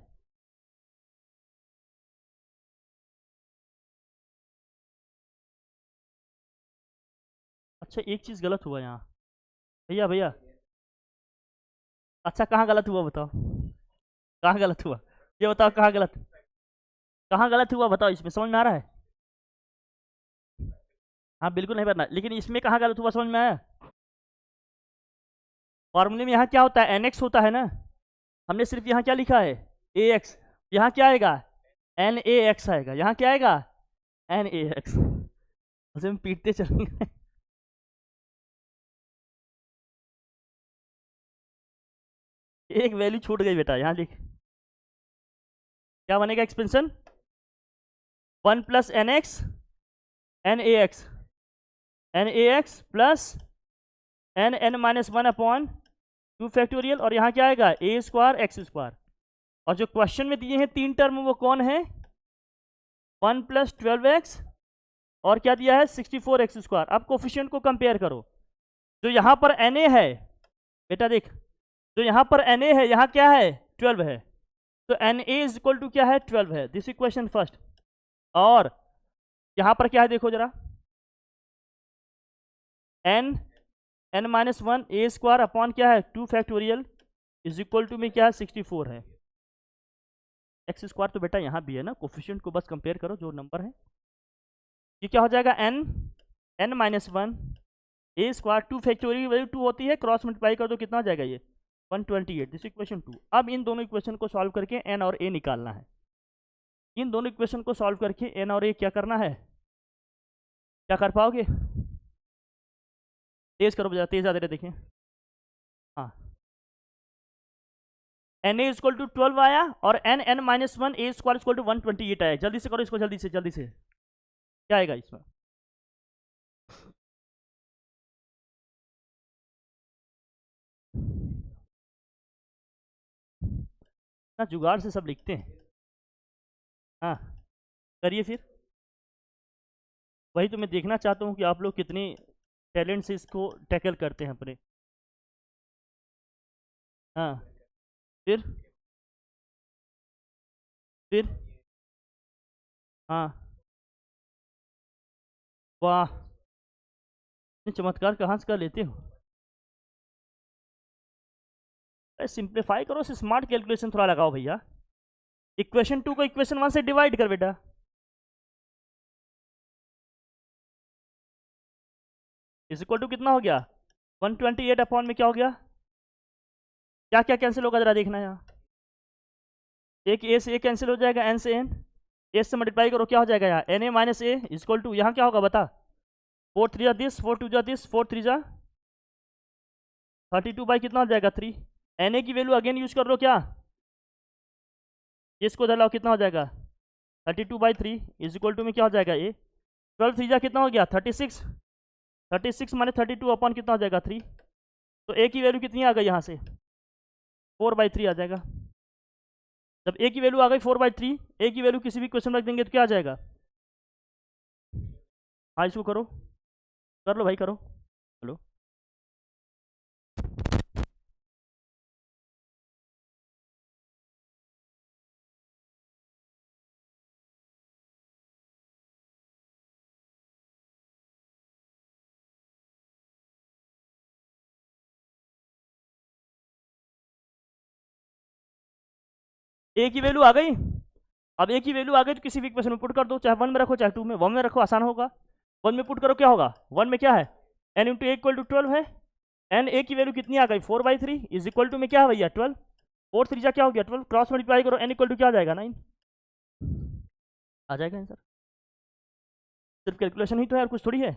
अच्छा एक चीज़ गलत हुआ यहाँ, भैया भैया, अच्छा कहाँ गलत हुआ बताओ, कहाँ गलत हुआ, ये बताओ कहाँ गलत, कहाँ गलत हुआ बताओ, इसमें समझ में आ रहा है, हाँ बिल्कुल नहीं भरना, लेकिन इसमें कहाँ गलत हुआ समझ में आया? फॉर्मूले में यहाँ क्या होता है, NX होता है ना, हमने सिर्फ यहाँ क्या लिखा है, AX। यहाँ क्या आएगा, NAX आएगा। यहाँ क्या आएगा, NAX। उसे हम पीटते चलेंगे। एक वैल्यू छूट गई बेटा, यहाँ लिख, क्या बनेगा expansion, 1 plus NX NAX plus N minus 1 upon 2 factorial, और यहाँ क्या आएगा A स्क्वायर X स्क्वायर। और जो क्वेश्चन में दिए हैं 3 टर्म वो कौन है, 1 प्लस 12x और क्या दिया है 64x स्क्वायर। अब कोफिशिएंट को कंपेयर करो, जो यहाँ पर Na है बेटा देख, जो यहाँ पर Na है यहाँ क्या है 12 है, तो Na इज इक्वल टू क्या है 12 है। This equation first. और यहाँ पर क्या है देखो जरा, n minus 1 A square upon क्या है 2 फैक्टोरियल इज इक्वल टू में क्या है 64 है। एक्स स्क्वायर तो बेटा यहाँ भी है ना, कोफिशिएंट को बस कंपेयर करो जो नंबर है। ये क्या हो जाएगा n minus 1 A square 2 factorial value 2 होती है, क्रॉस मल्टीप्लाई कर दो कितना हो जाएगा ये 128। This equation 2। अब इन दोनों इक्वेशन को सॉल्व करके n और a निकालना है। इन दोनों इक्वेशन को सॉल्व करके n और a क्या करना है, क्या कर पाओगे, तेज करो बजा, तेज आ रहे देखें। हाँ Na इक्वल टू 12 आया और n minus 1 A square equal to 128 आया। जल्दी से करो इसको, जल्दी से क्या आएगा इसमें, ना जुगाड़ से सब लिखते हैं। हाँ करिए फिर, वही तो मैं देखना चाहता हूँ कि आप लोग कितनी टैलेंट से इसको टैकल करते हैं अपने। हाँ फिर हाँ वाह, ये चमत्कार कहाँ से कर लेते हो। अरे सिंप्लीफाई करो, स्मार्ट कैलकुलेशन थोड़ा लगाओ भैया। इक्वेशन 2 को इक्वेशन 1 से डिवाइड कर बेटा, इज इक्वल टू कितना हो गया 128 अपॉन में क्या हो गया, क्या क्या कैंसिल होगा जरा देखना यहाँ, एक ए से ए कैंसिल हो जाएगा, एन से एन, ए से मल्टीप्लाई करो क्या हो जाएगा यहाँ n a minus a equal to, यहाँ क्या होगा बता, 4 3 जा दिस, 4 2 जा दिस, 4 3 जा 32 बाई कितना हो जाएगा 3। एन ए की वैल्यू अगेन यूज कर लो क्या, इसको दलाओ कितना हो जाएगा 32/3 इज इक्वल टू में क्या हो जाएगा ए, 12 3 जा कितना हो गया 36, 36 माने 32 अपॉन कितना हो जाएगा 3। तो ए की वैल्यू कितनी आ गई यहाँ से 4/3 आ जाएगा। जब ए की वैल्यू आ गई 4/3, ए की वैल्यू किसी भी क्वेश्चन रख देंगे तो क्या आ जाएगा, हाँ इसको करो, कर लो भाई करो, चलो ए की वैल्यू आ गई। अब ए की वैल्यू आ गई तो किसी भी इक्वेशन में पुट कर दो, चाहे 1 में रखो चाहे 2 में, 1 में रखो आसान होगा, 1 में पुट करो क्या होगा, 1 में क्या है n into a equal to 12 है, एन ए की वैल्यू कितनी आ गई 4/3 इज इक्वल टू में क्या है भैया 12, 4 3 जा क्या हो गया 12, क्रॉस मल्टीप्लाई करो n इक्वल टू क्या आ जाएगा 9, आ जाएगा आंसर। सिर्फ कैलकुलेशन ही तो है और कुछ थोड़ी है,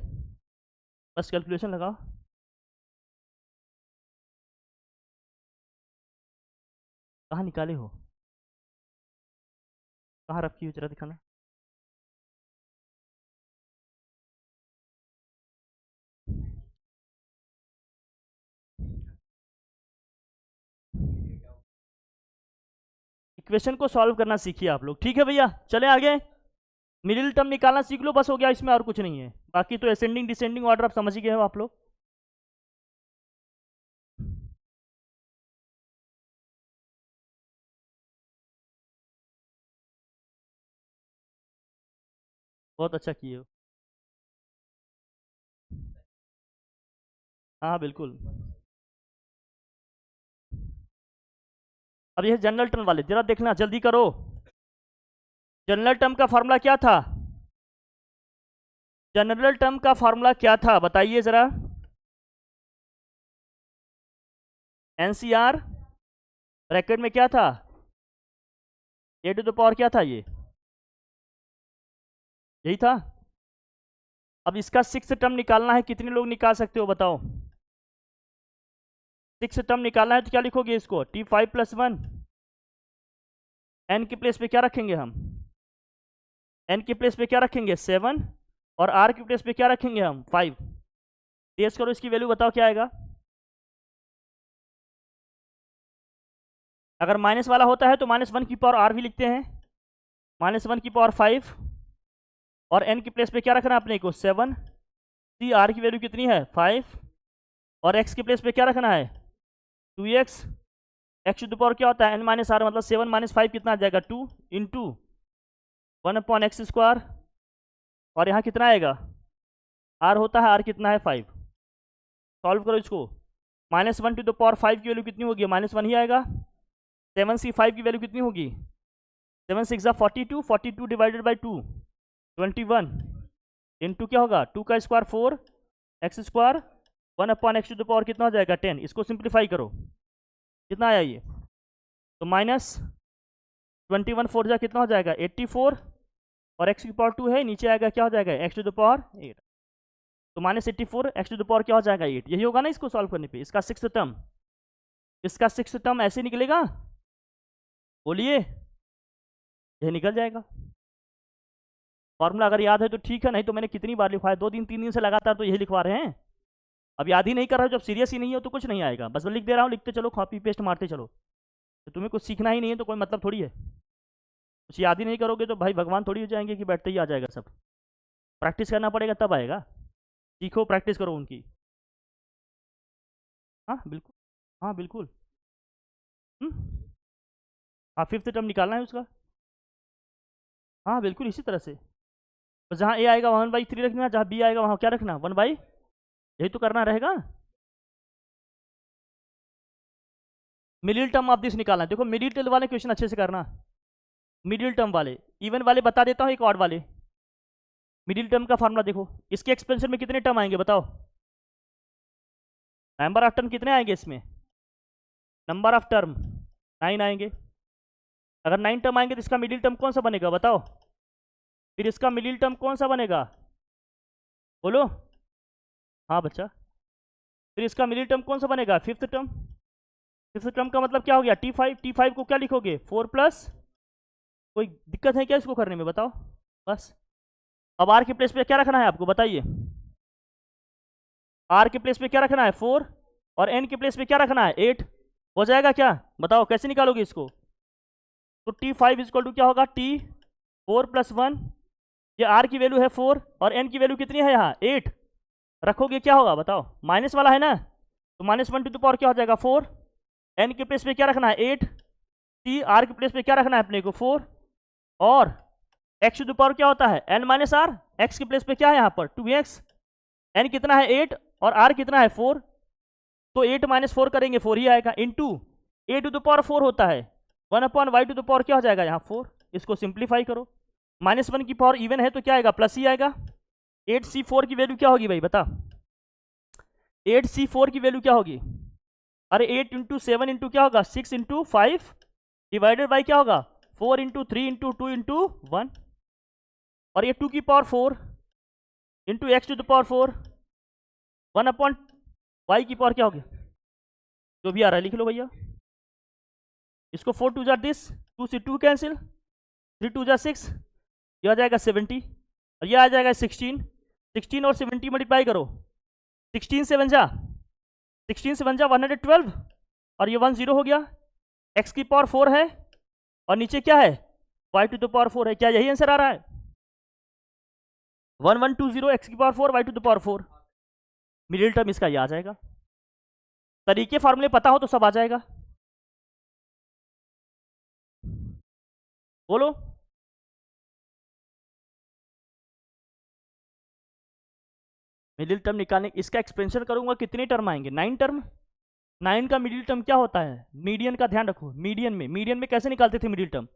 बस कैलकुलेशन लगाओ। कहाँ निकाले हो, कहाँ रखी हो जरा दिखाना, इक्वेशन को सॉल्व करना सीखिए आप लोग, ठीक है भैया। चले आगे, मिडिल टर्म निकालना सीख लो, बस हो गया, इसमें और कुछ नहीं है। बाकी तो असेंडिंग डिसेंडिंग ऑर्डर आप समझ ही गए हो आप लोग। बहुत अच्छा किए हो, हाँ बिल्कुल। अब ये जनरल टर्म वाले जरा देखना, जल्दी करो। जनरल टर्म का फॉर्मूला क्या था, जनरल टर्म का फॉर्मूला क्या था बताइए जरा। एनसीआर ब्रैकेट में क्या था, ए टू द पावर क्या था, ये यही था। अब इसका सिक्स टर्म निकालना है, कितने लोग निकाल सकते हो बताओ। सिक्स टर्म निकालना है तो क्या लिखोगे इसको, t5 + 1। एन के प्लेस पे क्या रखेंगे हम, एन के प्लेस पे क्या रखेंगे 7, और आर के प्लेस पे क्या रखेंगे हम 5। टेस्ट करो इसकी वैल्यू, बताओ क्या आएगा। अगर माइनस वाला होता है तो -1 की पावर आर भी लिखते हैं, -1 की पावर 5, और एन के प्लेस पे क्या रखना है अपने को 7। सी आर की वैल्यू कितनी है 5, और एक्स के प्लेस पे क्या रखना है 2x। X to the power क्या होता है n - r, मतलब 7 - 5 कितना आ जाएगा 2 × 1/x²। और यहाँ कितना आएगा, r होता है, r कितना है 5। सॉल्व करो इसको, -1 टू द पावर 5 की वैल्यू कितनी होगी, -1 ही आएगा। 7c5 की वैल्यू कितनी होगी, 7 × 6 = 42, 42 डिवाइडेड बाई 2 21, इंटू क्या होगा 2 का square 4 x², 1/x to the power कितना हो जाएगा 10। इसको सिंप्लीफाई करो, कितना आया ये, तो -21 4 जा कितना हो जाएगा 84, और x की पावर 2 है, नीचे आएगा क्या हो जाएगा x टू द पावर 8। तो -84 x टू द पावर क्या हो जाएगा 8, यही होगा ना इसको सॉल्व करने पे। इसका सिक्स्थ टर्म, इसका सिक्स्थ टर्म ऐसे निकलेगा, बोलिए, यह निकल जाएगा। फॉर्मूला अगर याद है तो ठीक है, नहीं तो मैंने कितनी बार लिखवाया, 2 दिन 3 दिन से लगातार तो यही लिखवा रहे हैं। अब याद ही नहीं कर रहे हो, जब सीरियस ही नहीं हो तो कुछ नहीं आएगा, बस मैं लिख दे रहा हूँ, लिखते चलो, कॉपी पेस्ट मारते चलो। तो तुम्हें कुछ सीखना ही नहीं है तो कोई मतलब थोड़ी है। कुछ याद ही नहीं करोगे तो भाई भगवान थोड़ी हो जाएंगे कि बैठते ही आ जाएगा सब। प्रैक्टिस करना पड़ेगा तब आएगा, सीखो, प्रैक्टिस करो उनकी। हाँ बिल्कुल, हाँ बिल्कुल। हाँ फिफ्थ टर्म निकालना है उसका, हाँ बिल्कुल इसी तरह से। तो जहाँ ए आएगा वहाँ 1/3 रखना, जहाँ बी आएगा वहाँ क्या रखना 1/, यही तो करना रहेगा। मिडिल टर्म ऑफ दिस निकालना है। देखो मिडिल टर्म वाले क्वेश्चन अच्छे से करना, मिडिल टर्म वाले, इवन वाले बता देता हूँ, एक ऑड वाले। मिडिल टर्म का फॉर्मूला देखो, इसके एक्सपेंशन में कितने टर्म आएंगे बताओ, नंबर ऑफ टर्म कितने आएंगे इसमें, नंबर ऑफ टर्म 9 आएंगे। अगर 9 टर्म आएंगे तो इसका मिडिल टर्म कौन सा बनेगा बताओ, फिर इसका मिडिल टर्म कौन सा बनेगा, बोलो। हाँ बच्चा, फिर इसका मिडिल टर्म कौन सा बनेगा, फिफ्थ टर्म। फिफ्थ टर्म का मतलब क्या हो गया t5 को क्या लिखोगे 4+, कोई दिक्कत है क्या इसको करने में बताओ, बस। अब आर के प्लेस पे क्या रखना है आपको बताइए, आर के प्लेस पे क्या रखना है 4, और एन के प्लेस पे क्या रखना है 8। हो जाएगा क्या बताओ, कैसे निकालोगे इसको। तो t5 = क्या होगा t4 + 1, ये r की वैल्यू है 4 और n की वैल्यू कितनी है यहाँ 8, रखोगे क्या होगा बताओ, माइनस वाला है ना, तो -1 टू द पावर क्या हो जाएगा 4, n के प्लेस पे क्या रखना है 8, t r के प्लेस पे क्या रखना है अपने को 4, और x टू द पावर क्या होता है n - r, x के प्लेस पे क्या है यहाँ पर 2x, n कितना है 8 और r कितना है 4, तो 8 - 4 करेंगे 4 ही आएगा, into a to the power 4 होता है 1/y टू द पावर क्या हो जाएगा यहाँ 4। इसको सिंप्लीफाई करो, -1 की पावर इवन है तो क्या आएगा प्लस ही आएगा। 8c4 की वैल्यू क्या होगी भाई बता, 8c4 की वैल्यू क्या होगी, अरे 8 × 7 × क्या होगा 6 × 5 डिवाइडेड बाई क्या होगा 4 × 3 × 2 × 1, और ये 2 की power 4 into x to the power 4 1/y की पावर क्या होगी, जो भी आ रहा है लिख लो भैया। इसको 4 2 जार दिस, 2 से 2 कैंसिल, 3 2 जार 6, यह आ जाएगा 70, और यह आ जाएगा 16। 16 और 70 मल्टीप्लाई करो, 16 7 जा 112, और ये 10 हो गया। x की पावर 4 है और नीचे क्या है y टू द पावर 4 है, क्या यही आंसर आ रहा है 1120 x की power 4 y to the power 4। Middle term इसका ये आ जाएगा, तरीके फॉर्मूले पता हो तो सब आ जाएगा, बोलो। मिडिल टर्म निकालने, इसका एक्सपेंशन करूंगा कितने टर्म आएंगे 9 टर्म। 9 का मिडिल टर्म क्या होता है, मीडियन का ध्यान रखो, मीडियन में कैसे निकालते थे मिडिल टर्म,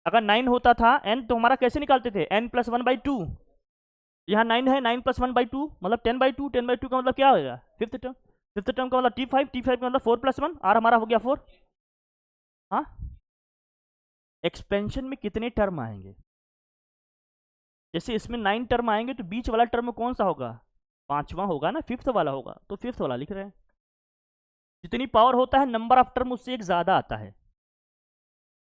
अगर 9 होता था n तो हमारा कैसे निकालते थे n + 1/2, यहाँ 9 है, 9 + 1/2 मतलब 10/2, 10/2 का मतलब क्या होगा? फिफ्थ टर्म, फिफ्थ टर्म का मतलब T5, T5 का मतलब 4 + 1 और हमारा हो गया 4। हाँ, एक्सपेंशन में कितने टर्म आएंगे? जैसे इसमें 9 टर्म आएंगे तो बीच वाला टर्म कौन सा होगा? पांचवा होगा ना, फिफ्थ वाला होगा, तो फिफ्थ वाला लिख रहे हैं। जितनी पावर होता है नंबर ऑफ टर्म उससे एक ज्यादा आता है।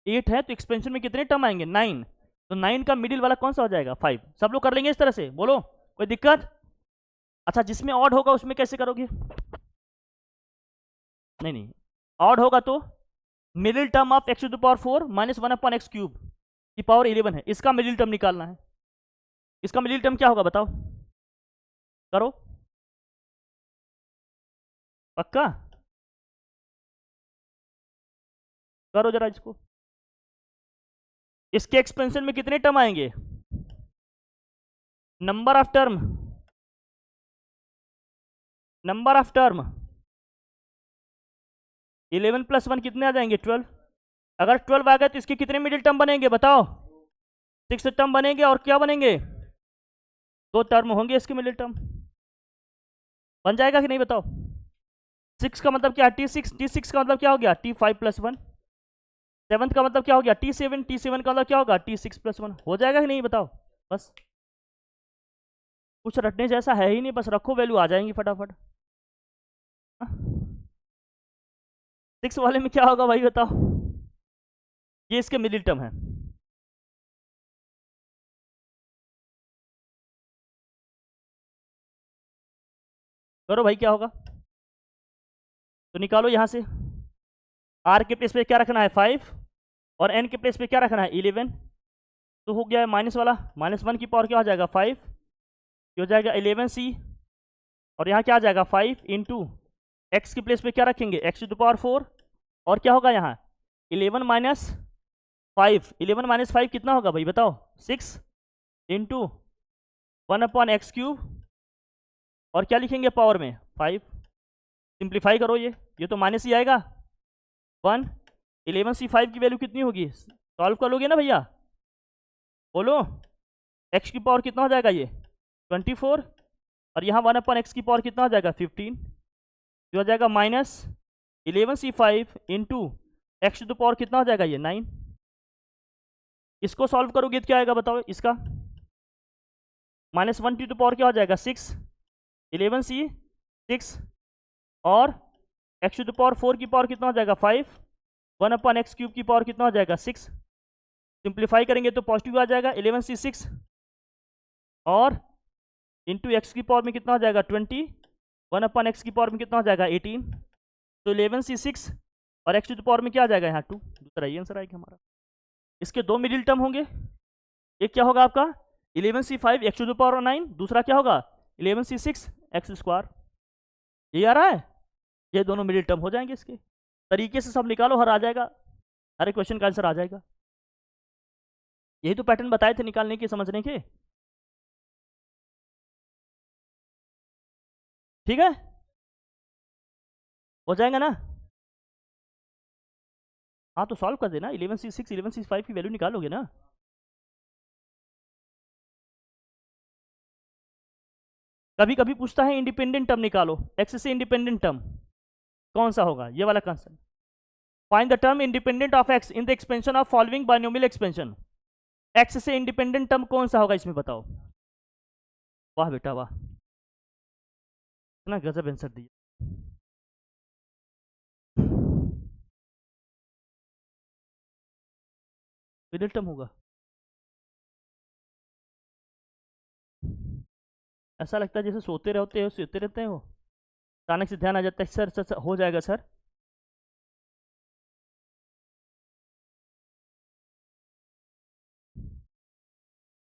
8 है तो एक्सपेंशन में कितने टर्म आएंगे? 9। तो 9 का मिडिल वाला कौन सा हो जाएगा? 5। सब लोग कर लेंगे इस तरह से, बोलो कोई दिक्कत? अच्छा, जिसमें ऑड होगा उसमें कैसे करोगे? नहीं नहीं, ऑड होगा तो middle term of x⁴ minus 1/x³ की पावर 11 है, इसका मिडिल टर्म निकालना है। इसका मिडिल टर्म क्या होगा बताओ? करो, पक्का करो जरा इसको। इसके एक्सपेंशन में कितने टर्म आएंगे? Number of term, number of term 11 + 1 कितने आ जाएंगे? 12। अगर 12 आ गए तो इसके कितने मिडिल टर्म बनेंगे बताओ? 6 टर्म बनेंगे। और क्या बनेंगे? 2 टर्म होंगे इसके मिडिल टर्म। बन जाएगा कि नहीं बताओ? 6 का मतलब क्या? T6, T6 का मतलब क्या हो गया? T5 + 1। 7 का मतलब क्या हो गया? T7, T7 का मतलब क्या होगा? T6 + 1। हो जाएगा कि नहीं बताओ? बस, कुछ रटने जैसा है ही नहीं, बस रखो, वैल्यू आ जाएंगी फटाफट। 6 वाले में क्या होगा भाई बताओ? ये इसके मिडिल टर्म है। करो भाई, क्या होगा तो निकालो यहां से। R के प्लेस पे क्या रखना है? 5। और N के प्लेस पे क्या रखना है? 11। तो हो गया है माइनस वाला, -1 की पावर क्या हो जाएगा? 5। ये हो जाएगा 11C। और यहाँ क्या आ जाएगा? 5 इंटू एक्स की प्लेस पे क्या रखेंगे? x⁴। और क्या होगा यहाँ? 11 माइनस 5। 11 माइनस 5 कितना होगा भाई बताओ? 6 इंटू 1/x³। और क्या लिखेंगे पावर में? 5। सिंप्लीफाई करो, ये तो माइनस ही आएगा। 1। 11C5 की वैल्यू कितनी होगी? सॉल्व कर लोगे ना भैया? बोलो, x की पावर कितना हो जाएगा? ये 24। और यहाँ 1/x की पावर कितना हो जाएगा? 15। जो हो जाएगा -11C5 इंटू x⁴ कितना हो जाएगा? ये 9। इसको सॉल्व करोगे तो क्या आएगा बताओ? इसका -1 क्या हो जाएगा? 6। 11C 6 और x⁴ की पावर कितना हो जाएगा? 5। 1/x³ की पावर कितना हो जाएगा? 6। सिंप्लीफाई करेंगे तो पॉजिटिव आ जाएगा। 11C 6 और इंटू एक्स की पावर में कितना हो जाएगा? 20। 1/x की पावर में कितना हो जाएगा? 18। तो 11C6 और x⁴ में क्या आ जाएगा? यहाँ 2। दूसरा ये आंसर आएगा हमारा। इसके 2 मिडिल टर्म होंगे। एक क्या होगा आपका? 11C5 x⁴ 9। दूसरा क्या होगा? 11C6 x²। ये आ रहा है? ये दोनों मिडिल टर्म हो जाएंगे। इसके तरीके से सब निकालो, हर आ जाएगा, हर एक क्वेश्चन का आंसर आ जाएगा। यही तो पैटर्न बताए थे निकालने के, समझने के। ठीक है, हो जाएगा ना? हाँ तो सॉल्व कर देना। 11C6 11C5 की वैल्यू निकालोगे ना? कभी कभी पूछता है इंडिपेंडेंट टर्म निकालो, एक्स से इंडिपेंडेंट टर्म कौन सा होगा? ये वाला concept. Find the term independent of x in the expansion of following binomial expansion. X से इंडिपेंडेंट टर्म कौन सा होगा इसमें बताओ? वाह बेटा वाह, इतना गजब आंसर दिया। मिडिल टर्म होगा। ऐसा लगता है जैसे सोते रहते हो, सोते रहते हो, अचानक से ध्यान आ जाता है, सर सर, सर हो जाएगा सर।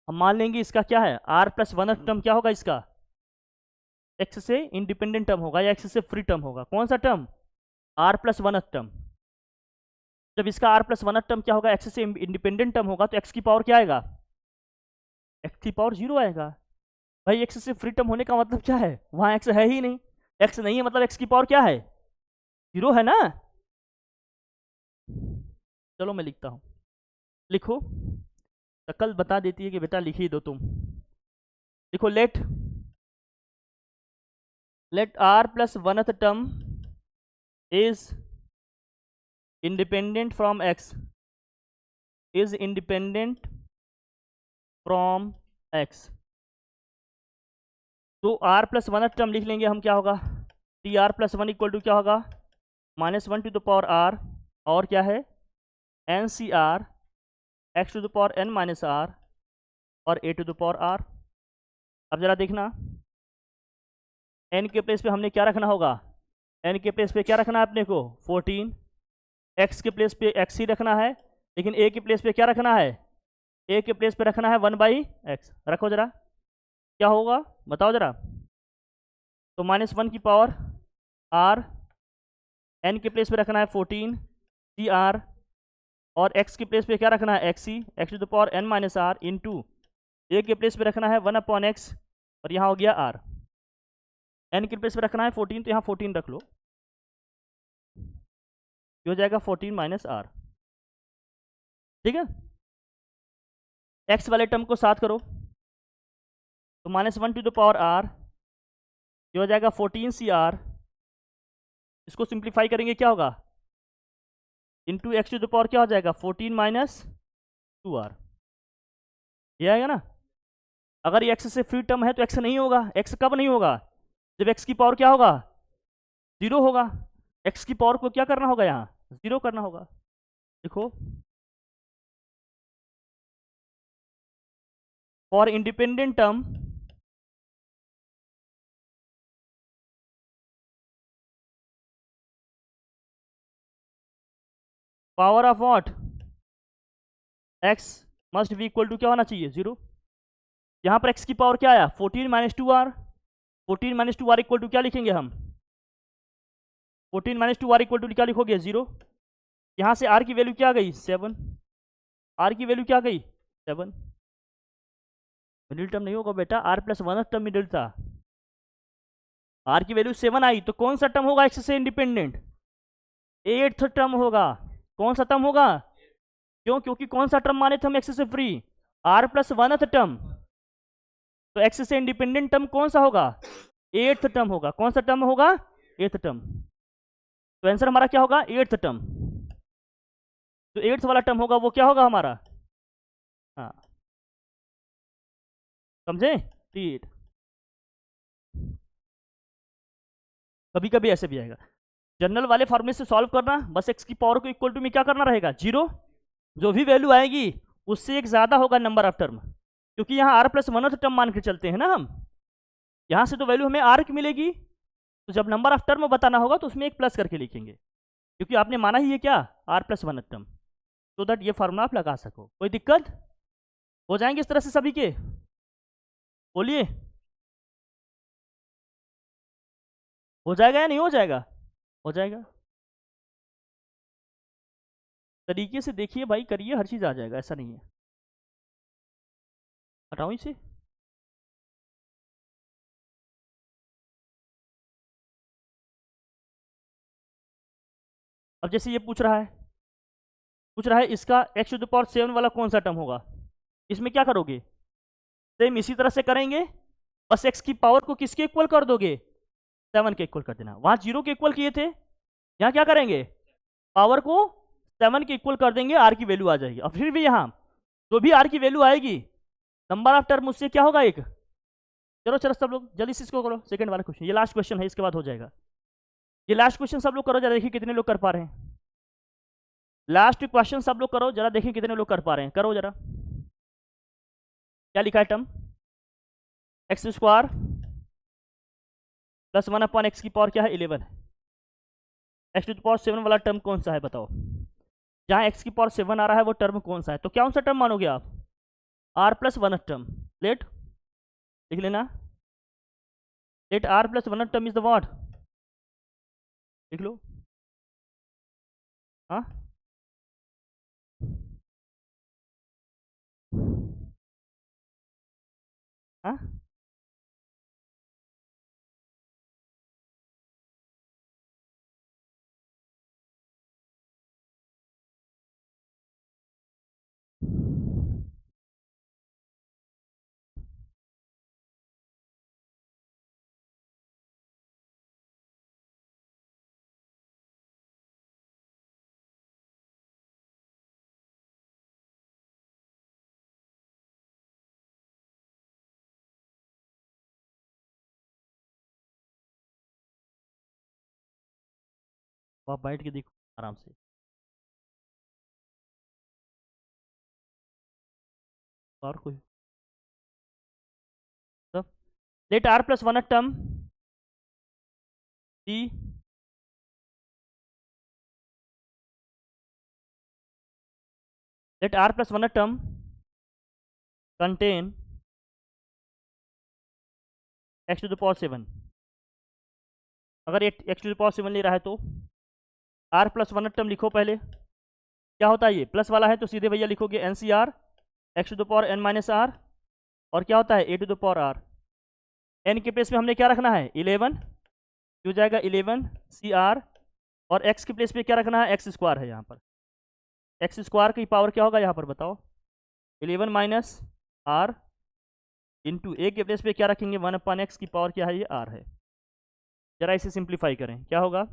हम मान लेंगे इसका क्या है? r+1 टर्म क्या होगा इसका? एक्स से इंडिपेंडेंट टर्म होगा या एक्स से फ्री टर्म होगा? कौन सा टर्म? r+1 term. जब इसका r+1 टर्म क्या होगा? एक्स से इंडिपेंडेंट टर्म होगा तो एक्स की पावर क्या आएगा? एक्स की पावर 0 आएगा। भाई एक्स से फ्री टर्म होने का मतलब क्या है? वहां एक्स है ही नहीं। एक्स नहीं है मतलब एक्स की पावर क्या है? 0 है ना? चलो मैं लिखता हूँ, लिखो। शक्ल बता देती है कि बेटा लिख ही दो तुम। देखो let r plus oneth term is independent from x, is independent from x। तो r प्लस वनथ टर्म लिख लेंगे हम, क्या होगा, T r plus one equal to क्या होगा, -1 to the power r, और क्या है, n C are x to the power n minus are और a to the power r। अब जरा देखना, n के प्लेस पे हमने क्या रखना होगा, n के प्लेस पे क्या रखना है अपने को 14, x के प्लेस पे x ही रखना है, लेकिन a के प्लेस पे क्या रखना है, a के प्लेस पे रखना है 1/x। रखो जरा, क्या होगा बताओ जरा। तो -1 की पावर r, n के प्लेस पे रखना है 14 सी आर, और x के प्लेस पे क्या रखना है एक्स ही, x to the power n minus r, into a के प्लेस पे रखना है 1/x, और यहाँ हो गया r। n के प्लेस पे रखना है 14, तो यहाँ 14 रख लो, ये हो जाएगा 14 माइनस आर। ठीक है, x वाले टर्म को साथ करो, तो -1 टू द पावर r, ये हो जाएगा 14 सी आर, इसको सिंप्लीफाई करेंगे क्या होगा, into x to the power क्या हो जाएगा 14 माइनस 2r, ये आएगा ना। अगर ये एक्स से फ्री टर्म है तो एक्स नहीं होगा, एक्स कब नहीं होगा, जब एक्स की पावर क्या होगा, 0 होगा। एक्स की पावर को क्या करना होगा, यहाँ 0 करना होगा। देखो, for independent term power of what, x must be equal to क्या होना चाहिए 0। यहाँ पर एक्स की पावर क्या आया 14 minus 2r, 14 minus 2r equal to क्या लिखेंगे हम, 14 माइनस 2r इक्वल टू क्या लिखोगे 0। यहाँ से r की वैल्यू क्या आ गई 7, r की वैल्यू क्या आ गई 7। मिडिल टर्म नहीं होगा बेटा, r plus one term middle था, r की वैल्यू 7 आई, तो कौन सा टर्म होगा एक्स से इंडिपेंडेंट, 8th टर्म होगा। कौन सा टर्म होगा, क्यों, क्योंकि कौन सा टर्म माने थे हम एक्स से free, r plus oneth term, तो एक्स से इंडिपेंडेंट टर्म कौन सा होगा, 8th टर्म होगा। कौन सा टर्म होगा, 8th टर्म। तो आंसर हमारा क्या होगा 8th टर्म, जो 8th वाला टर्म होगा वो क्या होगा हमारा, हाँ समझे, 8। कभी कभी ऐसे भी आएगा। जनरल वाले फॉर्मूले से सॉल्व करना, बस एक्स की पावर को इक्वल टू में क्या करना रहेगा 0, जो भी वैल्यू आएगी उससे एक ज्यादा होगा नंबर ऑफ टर्म, क्योंकि यहाँ आर प्लस वन टर्म मान के चलते हैं ना हम, यहाँ से तो वैल्यू हमें आर की मिलेगी, तो जब नंबर ऑफ टर्म बताना होगा तो उसमें एक प्लस करके लिखेंगे, क्योंकि आपने माना ही है क्या r plus one term, so that ये फार्मूला आप लगा सको। कोई दिक्कत हो जाएंगे इस तरह से सभी के, बोलिए हो जाएगा या नहीं हो जाएगा, हो जाएगा। तरीके से देखिए भाई, करिए, हर चीज़ आ जाएगा, ऐसा नहीं है। हटाऊँ इसे, अब जैसे ये पूछ रहा है इसका एक्स टू द पावर 7 वाला कौन सा टर्म होगा, इसमें क्या करोगे, सेम इसी तरह से करेंगे, बस एक्स की पावर को किसके इक्वल कर दोगे 7 के इक्वल कर देना। वहां 0 के इक्वल किए थे, यहाँ क्या करेंगे, पावर को 7 के इक्वल कर देंगे, आर की वैल्यू आ जाएगी। और फिर भी यहाँ जो भी आर की वैल्यू आएगी, नंबर ऑफ टर्म उससे क्या होगा एक। चलो चलो सब लोग जल्दी से इसको करो, सेकंड वाला क्वेश्चन, ये लास्ट क्वेश्चन है, इसके बाद हो जाएगा। ये लास्ट क्वेश्चन सब लोग करो जरा, देखिए कितने लोग कर पा रहे हैं। लास्ट क्वेश्चन सब लोग करो जरा, देखिए कितने लोग कर पा रहे हैं, करो जरा। क्या लिखा है term, x square plus 1/x की पावर क्या है 11, एक्स टू द पावर 7 वाला टर्म कौन सा है बताओ, जहाँ एक्स की पावर 7 आ रहा है वो टर्म कौन सा है, तो क्या कौन सा टर्म मानोगे आप, r plus one term. Let लिख लेना, let r plus one term is the what, लिख लो। हाँ हाँ आप बैठ के देखो आराम से। और कोई सब let r plus one term डी let r plus 1 term contain x to the power 7। अगर x to the power 7 ले रहा है तो r plus 1 टर्म लिखो पहले। क्या होता है ये प्लस वाला है तो सीधे भैया लिखोगे N C are x to the power N minus are. और क्या होता है A to the power R. N के प्लेस में हमने क्या रखना है 11, हो जाएगा 11 सी आर। और एक्स के प्लेस पे क्या रखना है एक्स स्क्वायर है यहाँ पर। एक्स स्क्वायर की पावर क्या होगा यहाँ पर बताओ 11 माइनस आर इंटू ए के प्लेस पे क्या रखेंगे 1/x की पावर क्या है ये आर है। जरा इसे सिंप्लीफाई करें क्या होगा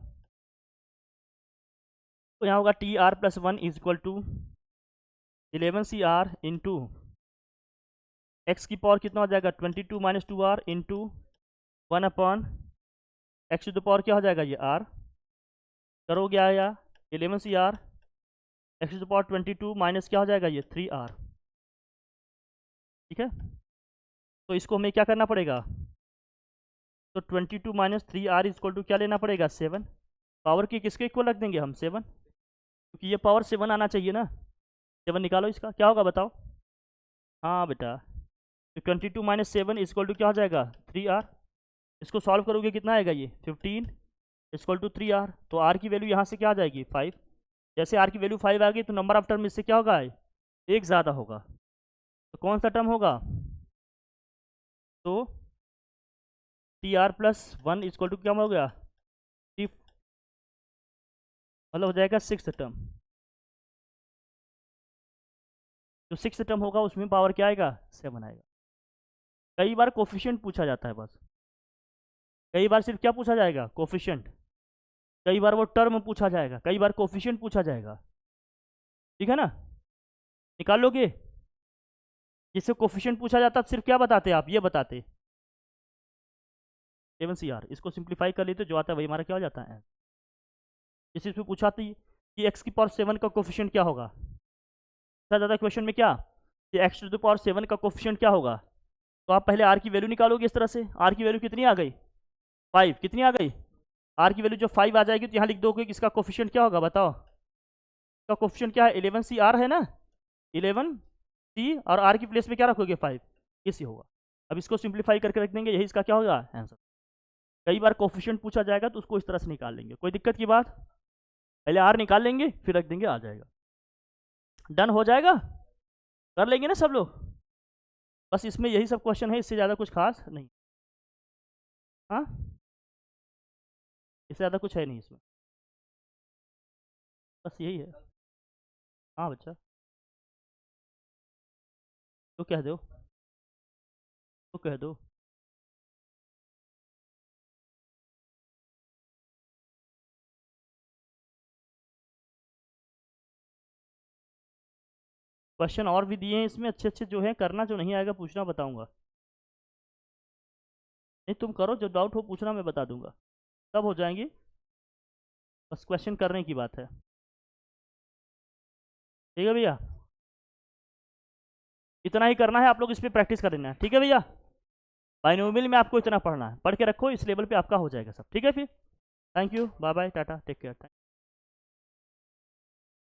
तो यहाँ होगा T r plus 1 is equal to 11 C r into x की पावर कितना हो जाएगा 22 minus 2 r into 1/x to the power क्या हो जाएगा ये आर। करोगे आया 11 C are x to the power 22 minus क्या हो जाएगा ये 3 आर। ठीक है तो इसको हमें क्या करना पड़ेगा तो 22 माइनस 3 आर इक्वल टू क्या लेना पड़ेगा 7। पावर की किसके इक्वल रख देंगे हम 7 क्योंकि ये पावर 7 आना चाहिए ना। 7 निकालो इसका क्या होगा बताओ। हाँ बेटा तो 22 माइनस 7 इक्वल टू क्या हो जाएगा 3 आर। इसको सॉल्व करोगे कितना आएगा ये 15 इक्वल टू 3 आर। तो आर की वैल्यू यहाँ से क्या आ जाएगी 5। जैसे आर की वैल्यू 5 आ गई तो नंबर ऑफ टर्म इससे क्या होगा एक ज़्यादा होगा। तो कौन सा टर्म होगा तो T r plus 1 equal to क्या हो गया मतलब हो जाएगा 6th टर्म। जो 6th टर्म होगा उसमें पावर क्या आएगा 7 आएगा। कई बार कोफिशिएंट पूछा जाता है बस। कई बार सिर्फ क्या पूछा जाएगा कोफिशिएंट। कई बार वो टर्म पूछा जाएगा कई बार कोफिशिएंट पूछा जाएगा। ठीक है ना निकाल लोगे। जिससे कोफिशिएंट पूछा जाता सिर्फ क्या बताते आप ये बताते 7 सी आर। इसको सिंप्लीफाई कर लेते जो आता है वही हमारा क्या हो जाता है। जैसे इसमें पूछा थी कि एक्स की पावर 7 का कोफिशिएंट क्या होगा। पूछा जाता है क्वेश्चन में क्या कि एक्स टू द पावर 7 का कोफिशिएंट क्या होगा। तो आप पहले आर की वैल्यू निकालोगे इस तरह से। आर की वैल्यू कितनी आ गई 5 कितनी आ गई। आर की वैल्यू जब 5 आ जाएगी तो यहाँ लिख दोगे कि इसका कोफिशिएंट क्या होगा बताओ। इसका कोफिशिएंट क्या है 11 सी आर है ना 11 सी और आर की प्लेस में क्या रखोगे 5 इसी होगा। अब इसको सिंप्लीफाई करके रख देंगे यही इसका क्या होगा आंसर। कई बार कोफिशिएंट पूछा जाएगा तो उसको इस तरह से निकाल लेंगे कोई दिक्कत की बात। पहले आर निकाल लेंगे फिर रख देंगे आ जाएगा। डन हो जाएगा कर लेंगे ना सब लोग। बस इसमें यही सब क्वेश्चन है इससे ज़्यादा कुछ खास नहीं। हाँ इससे ज़्यादा कुछ है नहीं इसमें बस यही है। हाँ बच्चा तो कह दो तो कह दो। क्वेश्चन और भी दिए हैं इसमें अच्छे अच्छे जो हैं करना जो नहीं आएगा पूछना बताऊंगा। नहीं तुम करो जो डाउट हो पूछना मैं बता दूंगा सब हो जाएंगे। बस क्वेश्चन करने की बात है। ठीक है भैया इतना ही करना है आप लोग इस पर प्रैक्टिस कर लेना है। ठीक है भैया बाइनोमियल में आपको इतना पढ़ना है पढ़ के रखो इस लेवल पे आपका हो जाएगा सब। ठीक है फिर thank you bye bye ta-ta take care.